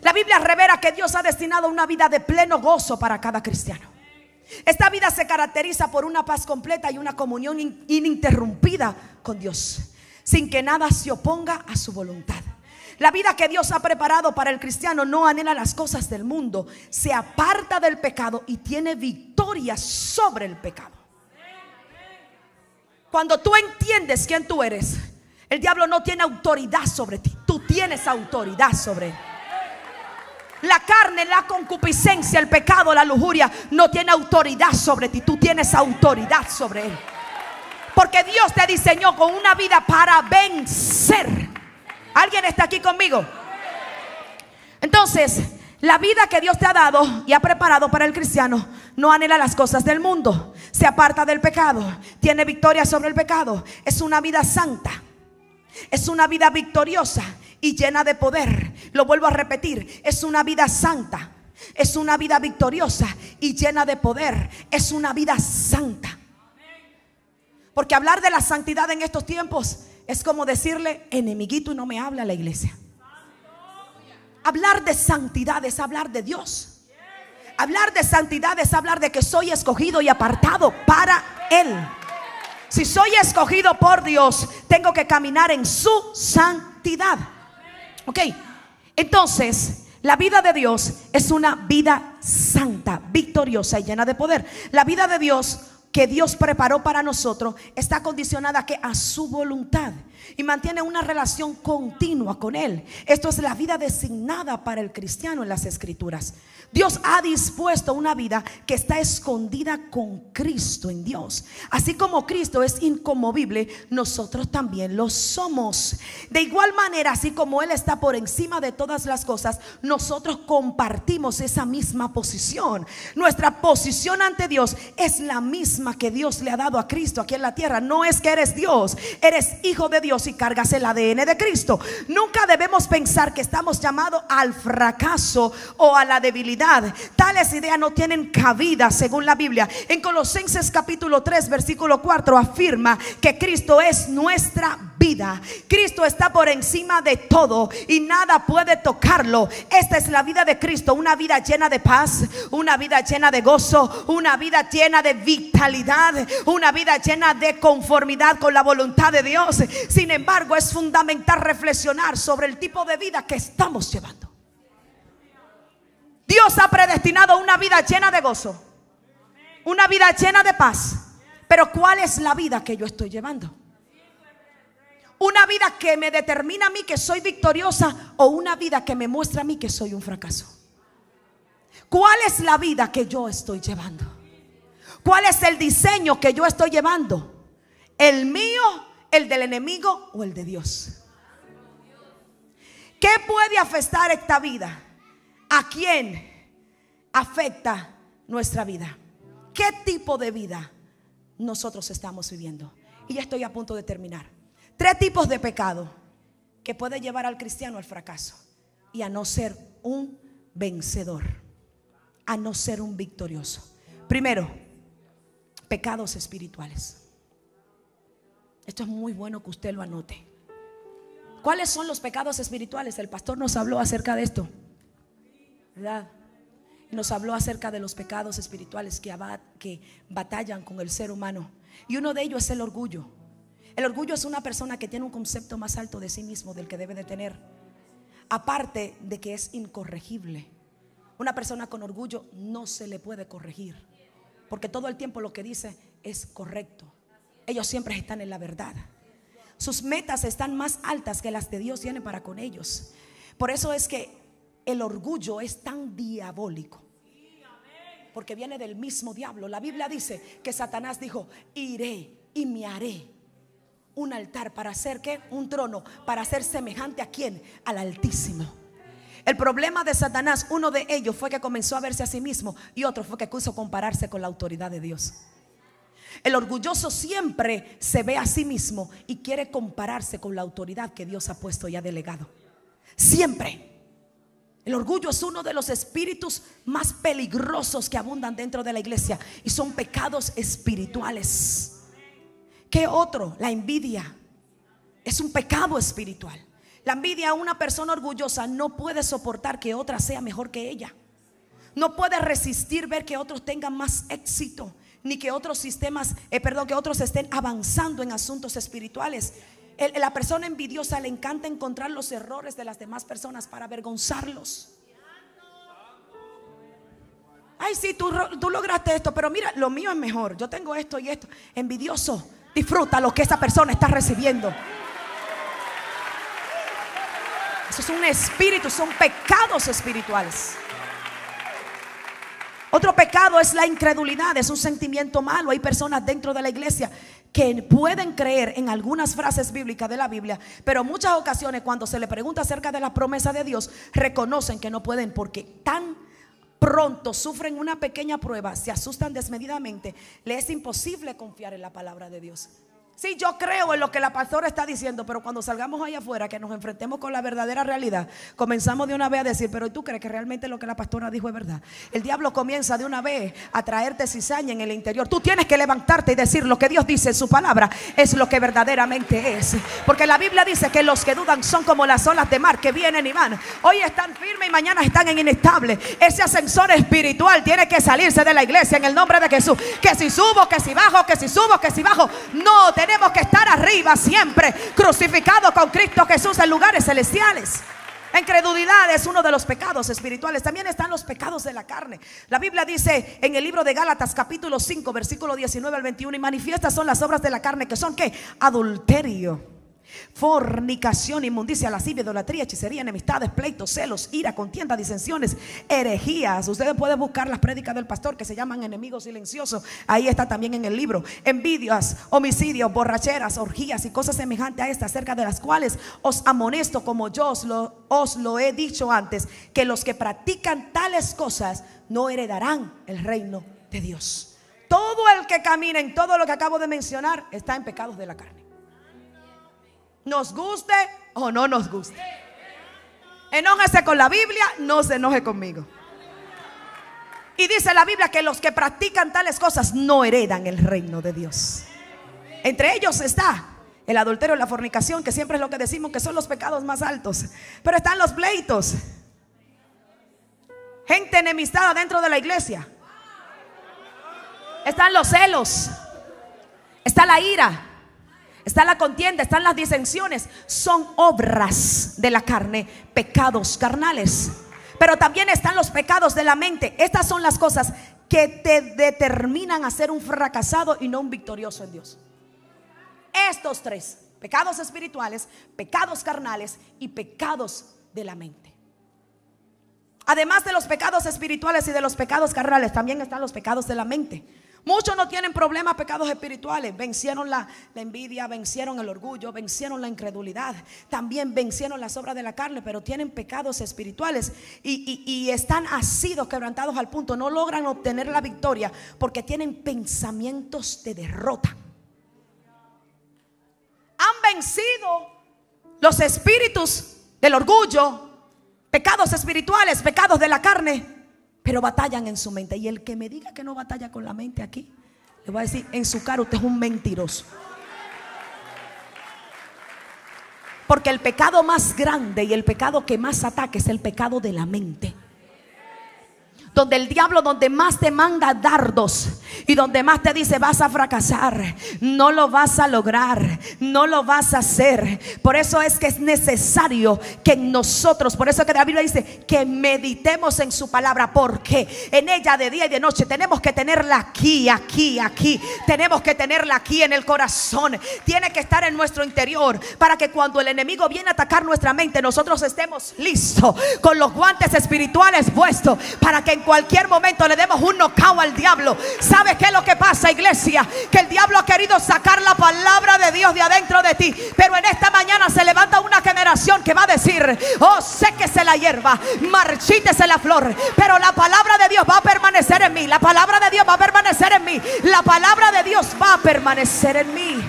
La Biblia revela que Dios ha destinado una vida de pleno gozo para cada cristiano. Esta vida se caracteriza por una paz completa y una comunión ininterrumpida con Dios, sin que nada se oponga a su voluntad. La vida que Dios ha preparado para el cristiano no anhela las cosas del mundo, se aparta del pecado y tiene victoria sobre el pecado. Cuando tú entiendes quién tú eres, el diablo no tiene autoridad sobre ti. Tú tienes autoridad sobre él. La carne, la concupiscencia, el pecado, la lujuria no tiene autoridad sobre ti. Tú tienes autoridad sobre él, porque Dios te diseñó con una vida para vencer. ¿Alguien está aquí conmigo? Entonces, la vida que Dios te ha dado y ha preparado para el cristiano no anhela las cosas del mundo, se aparta del pecado, tiene victoria sobre el pecado. Es una vida santa, es una vida victoriosa y llena de poder. Lo vuelvo a repetir: es una vida santa, es una vida victoriosa y llena de poder. Es una vida santa. Porque hablar de la santidad en estos tiempos es como decirle: enemiguito, y no me habla a la iglesia. Hablar de santidad es hablar de Dios. Hablar de santidad es hablar de que soy escogido y apartado para Él. Si soy escogido por Dios, tengo que caminar en su santidad. Ok, entonces La vida de Dios es una vida santa, victoriosa y llena de poder. La vida de Dios que Dios preparó para nosotros está condicionada a su voluntad y mantiene una relación continua con Él. Esto es la vida designada para el cristiano en las Escrituras. Dios ha dispuesto una vida que está escondida con Cristo en Dios. Así como Cristo es inconmovible, nosotros también lo somos. De igual manera, así como Él está por encima de todas las cosas, nosotros compartimos esa misma posición. Nuestra posición ante Dios es la misma que Dios le ha dado a Cristo aquí en la tierra. No es que eres Dios, eres hijo de Dios y cargas el ADN de Cristo. Nunca debemos pensar que estamos llamados al fracaso o a la debilidad. Tales ideas no tienen cabida según la Biblia. En Colosenses capítulo 3 versículo 4 afirma que Cristo es nuestra vida. Cristo está por encima de todo y nada puede tocarlo. Esta es la vida de Cristo, una vida llena de paz, una vida llena de gozo, una vida llena de vitalidad, una vida llena de conformidad con la voluntad de Dios. Sin embargo, es fundamental reflexionar sobre el tipo de vida que estamos llevando. Dios ha predestinado una vida llena de gozo, una vida llena de paz. Pero ¿cuál es la vida que yo estoy llevando? ¿Una vida que me determina a mí que soy victoriosa o una vida que me muestra a mí que soy un fracaso? ¿Cuál es la vida que yo estoy llevando? ¿Cuál es el diseño que yo estoy llevando? ¿El mío, el del enemigo o el de Dios? ¿Qué puede afectar esta vida? ¿A quién afecta nuestra vida? ¿Qué tipo de vida nosotros estamos viviendo? Y ya estoy a punto de terminar. 3 tipos de pecado que puede llevar al cristiano al fracaso y a no ser un vencedor, a no ser un victorioso. Primero, pecados espirituales. Esto es muy bueno que usted lo anote. ¿Cuáles son los pecados espirituales? El pastor nos habló acerca de esto, ¿verdad? Nos habló acerca de los pecados espirituales que batallan con el ser humano. Y uno de ellos es el orgullo. El orgullo es una persona que tiene un concepto más alto de sí mismo del que debe de tener. Aparte de que es incorregible. Una persona con orgullo no se le puede corregir, porque todo el tiempo lo que dice es correcto. Ellos siempre están en la verdad. Sus metas están más altas que las de Dios tiene para con ellos. Por eso es que el orgullo es tan diabólico, porque viene del mismo diablo. La Biblia dice que Satanás dijo: iré y me haré un altar para hacer ¿qué? Un trono, para ser semejante a ¿quién? Al Altísimo. El problema de Satanás, uno de ellos fue que comenzó a verse a sí mismo, y otro fue que quiso compararse con la autoridad de Dios. El orgulloso siempre se ve a sí mismo y quiere compararse con la autoridad que Dios ha puesto y ha delegado. Siempre. El orgullo es uno de los espíritus más peligrosos que abundan dentro de la iglesia, y son pecados espirituales. ¿Qué otro? La envidia es un pecado espiritual. La envidia, una persona orgullosa no puede soportar que otra sea mejor que ella. No puede resistir ver que otros tengan más éxito, ni que otros que otros estén avanzando en asuntos espirituales. La persona envidiosa le encanta encontrar los errores de las demás personas para avergonzarlos. Ay, sí, tú lograste esto, pero mira, lo mío es mejor. Yo tengo esto y esto. Envidioso, disfruta lo que esa persona está recibiendo. Eso es un espíritu, son pecados espirituales. Otro pecado es la incredulidad, es un sentimiento malo. Hay personas dentro de la iglesia que pueden creer en algunas frases bíblicas de la Biblia, pero en muchas ocasiones cuando se le pregunta acerca de la promesa de Dios, reconocen que no pueden, porque tan pronto sufren una pequeña prueba, se asustan desmedidamente, les es imposible confiar en la palabra de Dios. Sí, yo creo en lo que la pastora está diciendo, pero cuando salgamos allá afuera, que nos enfrentemos con la verdadera realidad, comenzamos de una vez a decir: pero ¿tú crees que realmente lo que la pastora dijo es verdad? El diablo comienza de una vez a traerte cizaña en el interior. Tú tienes que levantarte y decir: lo que Dios dice en su palabra es lo que verdaderamente es, porque la Biblia dice que los que dudan son como las olas de mar que vienen y van. Hoy están firmes y mañana están en inestable. Ese ascensor espiritual tiene que salirse de la iglesia en el nombre de Jesús. Que si subo, que si bajo, que si subo, que si bajo. No, tenemos que estar arriba siempre, crucificados con Cristo Jesús en lugares celestiales. La incredulidad es uno de los pecados espirituales. También están los pecados de la carne. La Biblia dice en el libro de Gálatas capítulo 5 versículo 19 al 21: y manifiestas son las obras de la carne, que son ¿qué? Adulterio, fornicación, inmundicia, lascivia, idolatría, hechicería, enemistades, pleitos, celos, ira, contienda, disensiones, herejías. Ustedes pueden buscar las prédicas del pastor que se llaman enemigos silenciosos. Ahí está también en el libro. Envidias, homicidios, borracheras, orgías y cosas semejantes a estas, acerca de las cuales os amonesto, como yo os lo he dicho antes, que los que practican tales cosas no heredarán el reino de Dios. Todo el que camina en todo lo que acabo de mencionar está en pecados de la carne. Nos guste o no nos guste. Enójese con la Biblia, no se enoje conmigo. Y dice la Biblia que los que practican tales cosas no heredan el reino de Dios. Entre ellos está el adulterio, la fornicación, que siempre es lo que decimos que son los pecados más altos. Pero están los pleitos, gente enemistada dentro de la iglesia. Están los celos, está la ira, está la contienda, están las disensiones. Son obras de la carne, pecados carnales. Pero también están los pecados de la mente. Estas son las cosas que te determinan a ser un fracasado y no un victorioso en Dios. Estos tres: pecados espirituales, pecados carnales y pecados de la mente. Además de los pecados espirituales y de los pecados carnales, también están los pecados de la mente. Muchos no tienen problemas, pecados espirituales. Vencieron la envidia, vencieron el orgullo, vencieron la incredulidad, también vencieron las obras de la carne, pero tienen pecados espirituales y están asidos, quebrantados al punto, no logran obtener la victoria porque tienen pensamientos de derrota. Han vencido los espíritus del orgullo, pecados espirituales, pecados de la carne, pero batallan en su mente. Y el que me diga que no batalla con la mente aquí, le voy a decir en su cara: usted es un mentiroso. Porque el pecado más grande y el pecado que más ataca es el pecado de la mente. Donde el diablo, donde más te manda dardos y donde más te dice: vas a fracasar, no lo vas a lograr, no lo vas a hacer. Por eso es que es necesario que nosotros, por eso que la Biblia dice que meditemos en su palabra, porque en ella de día y de noche tenemos que tenerla aquí, aquí, aquí. Tenemos que tenerla aquí en el corazón. Tiene que estar en nuestro interior para que cuando el enemigo viene a atacar nuestra mente, nosotros estemos listos con los guantes espirituales puestos, para que en cualquier momento le demos un knockout al diablo. ¿Sabes qué es lo que pasa, iglesia? Que el diablo ha querido sacar la palabra de Dios de adentro de ti, pero en esta mañana se levanta una generación que va a decir: oh, séquese la hierba, marchítese la flor, pero la palabra de Dios va a permanecer en mí. La palabra de Dios va a permanecer en mí. La palabra de Dios va a permanecer en mí.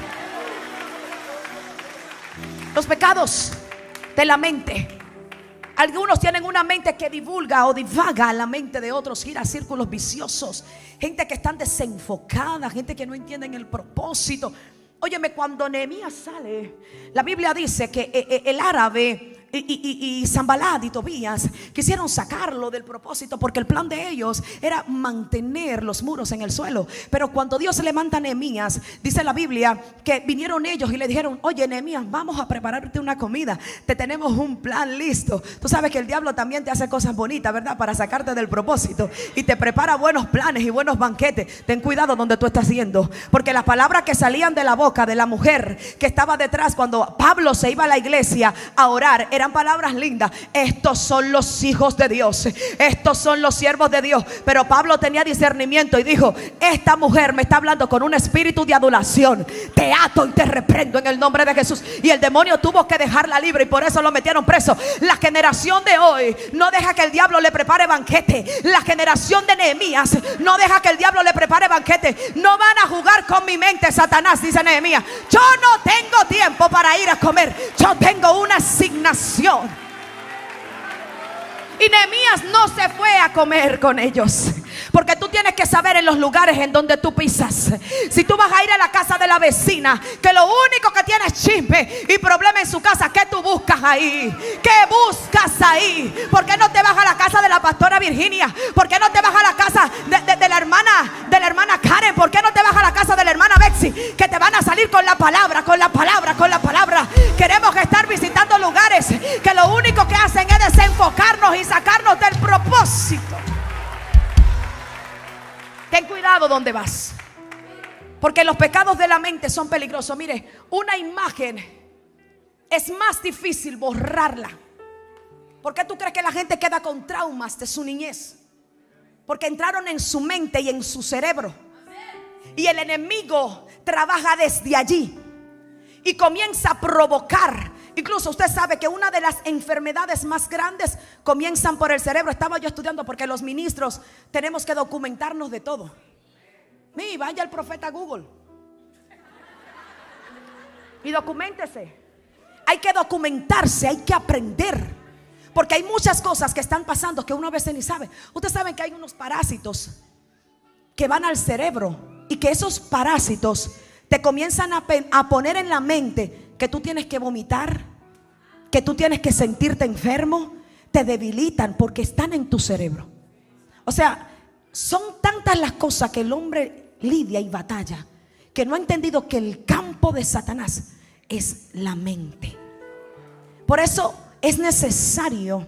Los pecados de la mente. Algunos tienen una mente que divulga o divaga, la mente de otros gira círculos viciosos. Gente que están desenfocada, gente que no entienden el propósito. Óyeme, cuando Nehemías sale, la Biblia dice que el árabe y Sanballat y Tobías quisieron sacarlo del propósito, porque el plan de ellos era mantener los muros en el suelo. Pero cuando Dios levanta a Nehemías, dice la Biblia que vinieron ellos y le dijeron: oye, Nehemías, vamos a prepararte una comida, te tenemos un plan listo. Tú sabes que el diablo también te hace cosas bonitas, ¿verdad? Para sacarte del propósito, y te prepara buenos planes y buenos banquetes. Ten cuidado donde tú estás yendo, porque las palabras que salían de la boca de la mujer que estaba detrás cuando Pablo se iba a la iglesia a orar eran palabras lindas. Estos son los hijos de Dios, estos son los siervos de Dios. Pero Pablo tenía discernimiento y dijo: esta mujer me está hablando con un espíritu de adulación. Te ato y te reprendo en el nombre de Jesús. Y el demonio tuvo que dejarla libre y por eso lo metieron preso. La generación de hoy no deja que el diablo le prepare banquete. La generación de Nehemías no deja que el diablo le prepare banquete. No van a jugar con mi mente, Satanás, dice Nehemías. Yo no tengo tiempo para ir a comer, yo tengo una asignación. Y Nehemías no se fue a comer con ellos, porque tú tienes que saber en los lugares en donde tú pisas. Si tú vas a ir a la casa de la vecina, que lo único que tiene es chisme y problema en su casa, ¿qué tú buscas ahí? ¿Qué buscas ahí? ¿Por qué no te vas a la casa de la pastora Virginia? ¿Por qué no te vas a la casa de la hermana Karen? ¿Por qué no te vas a la casa de la hermana Betsy? Que te van a salir con la palabra, con la palabra, con la palabra. Queremos estar visitando lugares que lo único que hacen es Ten cuidado donde vas, porque los pecados de la mente son peligrosos. Mire, una imagen es más difícil borrarla. ¿Por qué tú crees que la gente queda con traumas de su niñez? Porque entraron en su mente y en su cerebro, y el enemigo trabaja desde allí y comienza a provocar. Incluso usted sabe que una de las enfermedades más grandes comienzan por el cerebro. Estaba yo estudiando, porque los ministros tenemos que documentarnos de todo. Vaya el profeta Google y documéntese. Hay que documentarse, hay que aprender, porque hay muchas cosas que están pasando que uno a veces ni sabe. Ustedes saben que hay unos parásitos que van al cerebro, y que esos parásitos te comienzan a poner en la mente que tú tienes que vomitar, que tú tienes que sentirte enfermo. Te debilitan porque están en tu cerebro. O sea, son tantas las cosas que el hombre lidia y batalla, que no ha entendido que el campo de Satanás es la mente. Por eso es necesario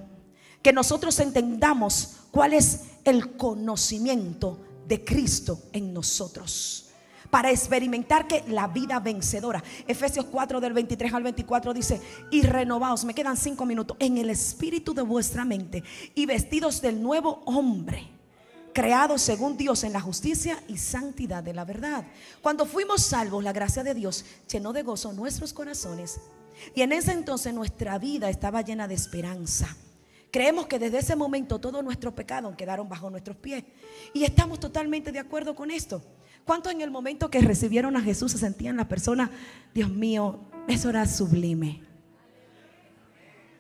que nosotros entendamos cuál es el conocimiento de Cristo en nosotros, para experimentar que la vida vencedora. Efesios 4 del 23 al 24 dice: y renovaos, me quedan 5 minutos, en el espíritu de vuestra mente, y vestidos del nuevo hombre, creados según Dios en la justicia y santidad de la verdad. Cuando fuimos salvos, la gracia de Dios llenó de gozo nuestros corazones, y en ese entonces nuestra vida estaba llena de esperanza. Creemos que desde ese momento todos nuestros pecados quedaron bajo nuestros pies, y estamos totalmente de acuerdo con esto. ¿Cuántos en el momento que recibieron a Jesús se sentían la persona: Dios mío, eso era sublime?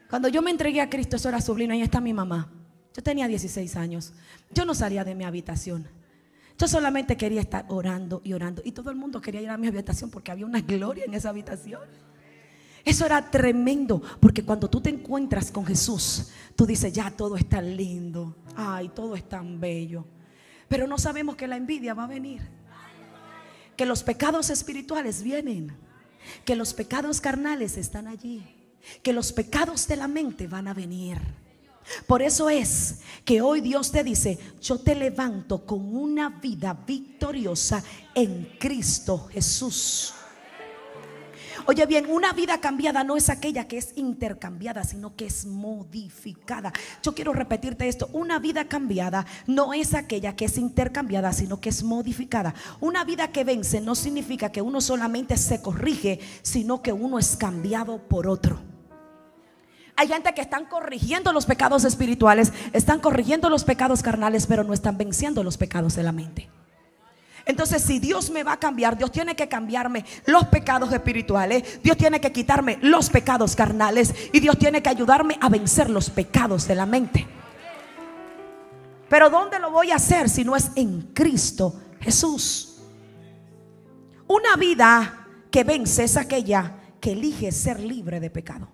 Cuando yo me entregué a Cristo, eso era sublime. Ahí está mi mamá. Yo tenía 16 años. Yo no salía de mi habitación. Yo solamente quería estar orando y orando, y todo el mundo quería ir a mi habitación porque había una gloria en esa habitación. Eso era tremendo, porque cuando tú te encuentras con Jesús, tú dices: ya todo es tan lindo, ay, todo es tan bello. Pero no sabemos que la envidia va a venir, que los pecados espirituales vienen, que los pecados carnales están allí, que los pecados de la mente van a venir. Por eso es que hoy Dios te dice: yo te levanto con una vida victoriosa en Cristo Jesús. Oye bien, una vida cambiada no es aquella que es intercambiada, sino que es modificada. Yo quiero repetirte esto: una vida cambiada no es aquella que es intercambiada, sino que es modificada. Una vida que vence no significa que uno solamente se corrige, sino que uno es cambiado por otro. Hay gente que están corrigiendo los pecados espirituales, están corrigiendo los pecados carnales, pero no están venciendo los pecados de la mente. Entonces, si Dios me va a cambiar, Dios tiene que cambiarme los pecados espirituales, Dios tiene que quitarme los pecados carnales, y Dios tiene que ayudarme a vencer los pecados de la mente. Pero ¿dónde lo voy a hacer si no es en Cristo Jesús? Una vida que vence es aquella que elige ser libre de pecado.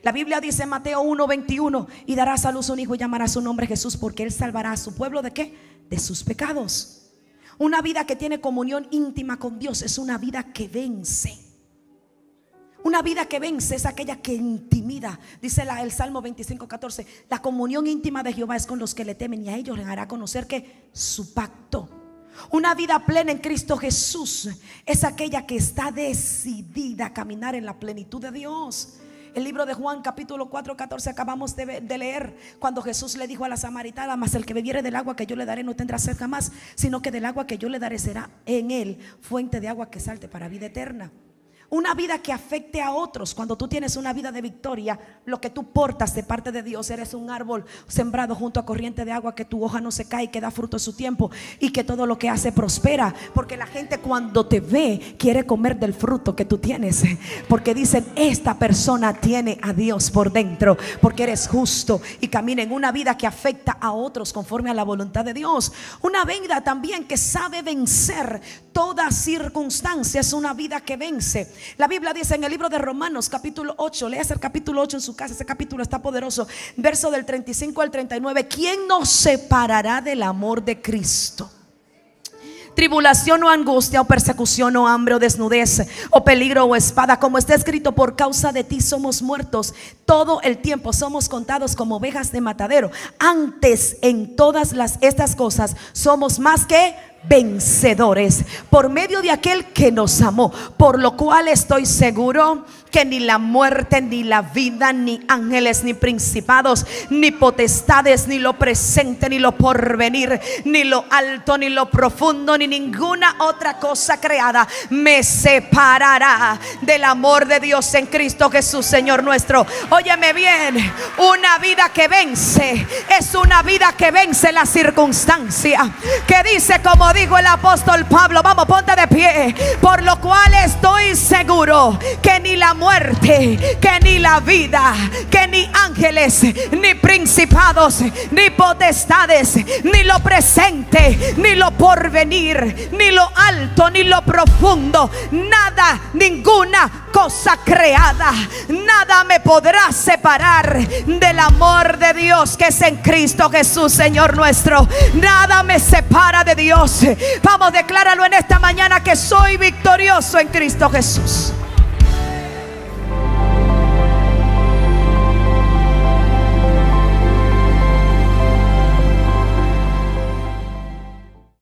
La Biblia dice en Mateo 1:21: y darás a luz un hijo y llamará su nombre Jesús, porque él salvará a su pueblo ¿de qué? De sus pecados. Una vida que tiene comunión íntima con Dios es una vida que vence. Una vida que vence es aquella que intimida. Dice el Salmo 25:14: la comunión íntima de Jehová es con los que le temen, y a ellos les hará conocer que su pacto. Una vida plena en Cristo Jesús es aquella que está decidida a caminar en la plenitud de Dios. El libro de Juan capítulo 4:14 acabamos de leer, cuando Jesús le dijo a la samaritana: mas el que bebiere del agua que yo le daré no tendrá sed jamás, sino que del agua que yo le daré será en él fuente de agua que salte para vida eterna. Una vida que afecte a otros. Cuando tú tienes una vida de victoria, lo que tú portas de parte de Dios, eres un árbol sembrado junto a corriente de agua, que tu hoja no se cae, que da fruto en su tiempo, y que todo lo que hace prospera. Porque la gente cuando te ve quiere comer del fruto que tú tienes, porque dicen: esta persona tiene a Dios por dentro, porque eres justo y camina en una vida que afecta a otros conforme a la voluntad de Dios. Una vida también que sabe vencer toda circunstancia, es una vida que vence. La Biblia dice en el libro de Romanos capítulo 8, leas el capítulo 8 en su casa, ese capítulo está poderoso, verso del 35 al 39: ¿quién nos separará del amor de Cristo? Tribulación o angustia o persecución o hambre o desnudez o peligro o espada, como está escrito: por causa de ti somos muertos todo el tiempo, somos contados como ovejas de matadero. Antes en todas estas cosas somos más que vencedores por medio de aquel que nos amó, por lo cual estoy seguro que ni la muerte, ni la vida, ni ángeles, ni principados, ni potestades, ni lo presente, ni lo porvenir, ni lo alto, ni lo profundo, ni ninguna otra cosa creada me separará del amor de Dios en Cristo Jesús, Señor nuestro. Óyeme bien, una vida que vence es una vida que vence la circunstancia, que dice, como dijo el apóstol Pablo, vamos, ponte de pie, por lo cual estoy seguro que ni la muerte, que ni la vida, que ni ángeles, ni principados, ni potestades, ni lo presente, ni lo porvenir, ni lo alto, ni lo profundo, nada, ninguna cosa creada, nada me podrá separar del amor de Dios que es en Cristo Jesús, Señor nuestro. Nada me separa de Dios. Vamos, decláralo en esta mañana, que soy victorioso en Cristo Jesús.